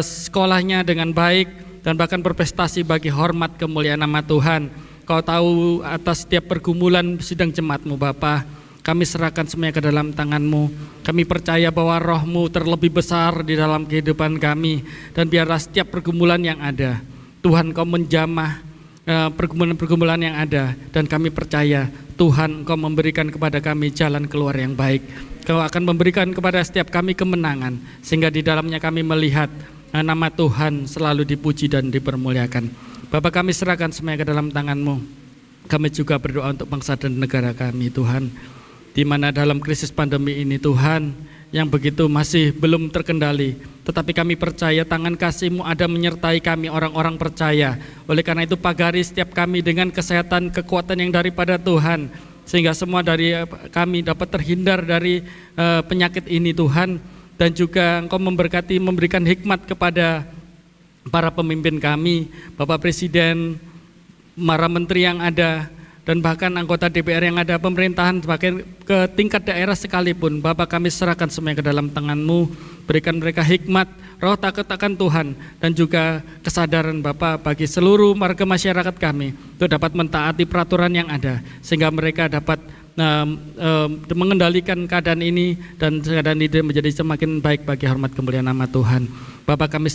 sekolahnya dengan baik dan bahkan berprestasi bagi hormat kemuliaan nama Tuhan. Kau tahu atas setiap pergumulan sidang jemaat-Mu Bapa. Kami serahkan semuanya ke dalam tangan-Mu. Kami percaya bahwa roh-Mu terlebih besar di dalam kehidupan kami. Dan biarlah setiap pergumulan yang ada, Tuhan Kau menjamah pergumulan-pergumulan yang ada, dan kami percaya Tuhan Engkau memberikan kepada kami jalan keluar yang baik. Kau akan memberikan kepada setiap kami kemenangan, sehingga di dalamnya kami melihat nama Tuhan selalu dipuji dan dipermuliakan. Bapa, kami serahkan semuanya ke dalam tangan-Mu. Kami juga berdoa untuk bangsa dan negara kami Tuhan, di mana dalam krisis pandemi ini Tuhan, yang begitu masih belum terkendali, tetapi kami percaya tangan kasih-Mu ada menyertai kami orang-orang percaya. Oleh karena itu pagari setiap kami dengan kesehatan, kekuatan yang daripada Tuhan, sehingga semua dari kami dapat terhindar dari penyakit ini Tuhan. Dan juga Engkau memberkati, memberikan hikmat kepada para pemimpin kami, Bapak Presiden, para menteri yang ada, dan bahkan anggota DPR yang ada, pemerintahan bahkan ke tingkat daerah sekalipun. Bapak, kami serahkan semuanya ke dalam tangan-Mu. Berikan mereka hikmat, roh takut akan Tuhan, dan juga kesadaran Bapak bagi seluruh warga masyarakat kami untuk dapat mentaati peraturan yang ada, sehingga mereka dapat mengendalikan keadaan ini, dan keadaan ini menjadi semakin baik bagi hormat kemuliaan nama Tuhan. Bapak, kami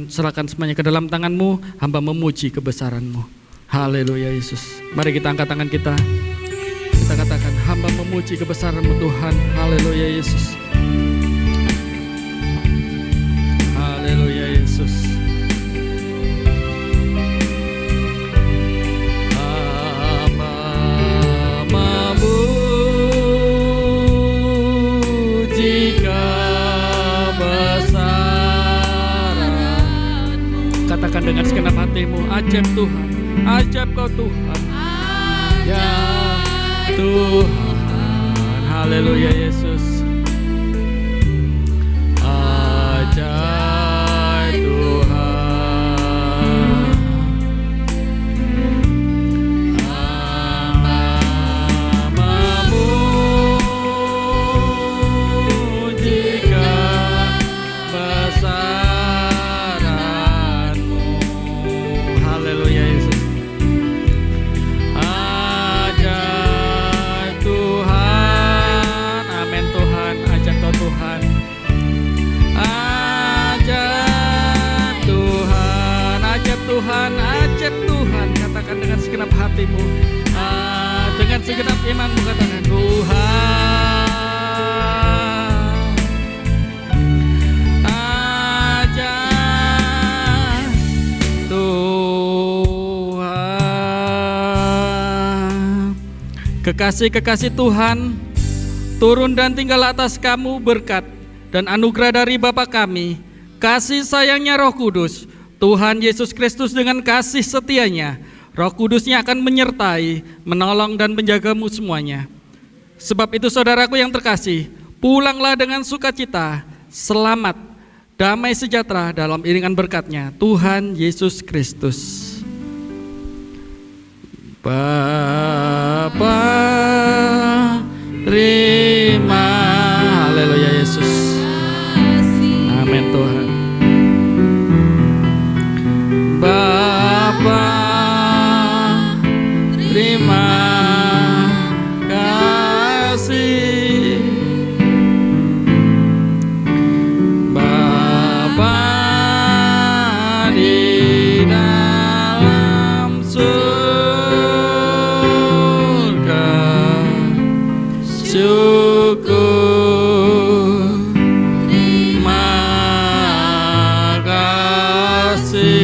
serahkan semuanya ke dalam tangan-Mu. Hamba memuji kebesaran-Mu. Haleluya Yesus. Mari kita angkat tangan kita. Kita katakan, hamba memuji kebesaran-Mu Tuhan. Haleluya Yesus. Haleluya Yesus. Hamba memuji kebesaran-Mu. Katakan dengan segenap hatimu, ajaib Tuhan. Ajaib Kau Tuhan, ya Tuhan. Haleluya Yesus. Ajaib Tuhan. Hamba memuji kebesaran-Mu. Haleluya Yesus. Tuhan, ajaib Tuhan, ajaib Tuhan, ajaib Tuhan. Katakan dengan segenap hatimu, dengan segenap imanmu, katakan Tuhan, ajaib Tuhan. Kekasih-kekasih Tuhan, turun dan tinggal atas kamu berkat dan anugerah dari Bapa kami, kasih sayangnya Roh Kudus, Tuhan Yesus Kristus dengan kasih setianya. Roh Kudusnya akan menyertai, menolong dan menjagamu semuanya. Sebab itu saudaraku yang terkasih, pulanglah dengan sukacita, selamat, damai sejahtera dalam iringan berkat-Nya, Tuhan Yesus Kristus. Bapa, terima. Haleluya Yesus. Amin Tuhan. Bapa, terima kasih. Bapa di dalam surga, syukur, terima kasih.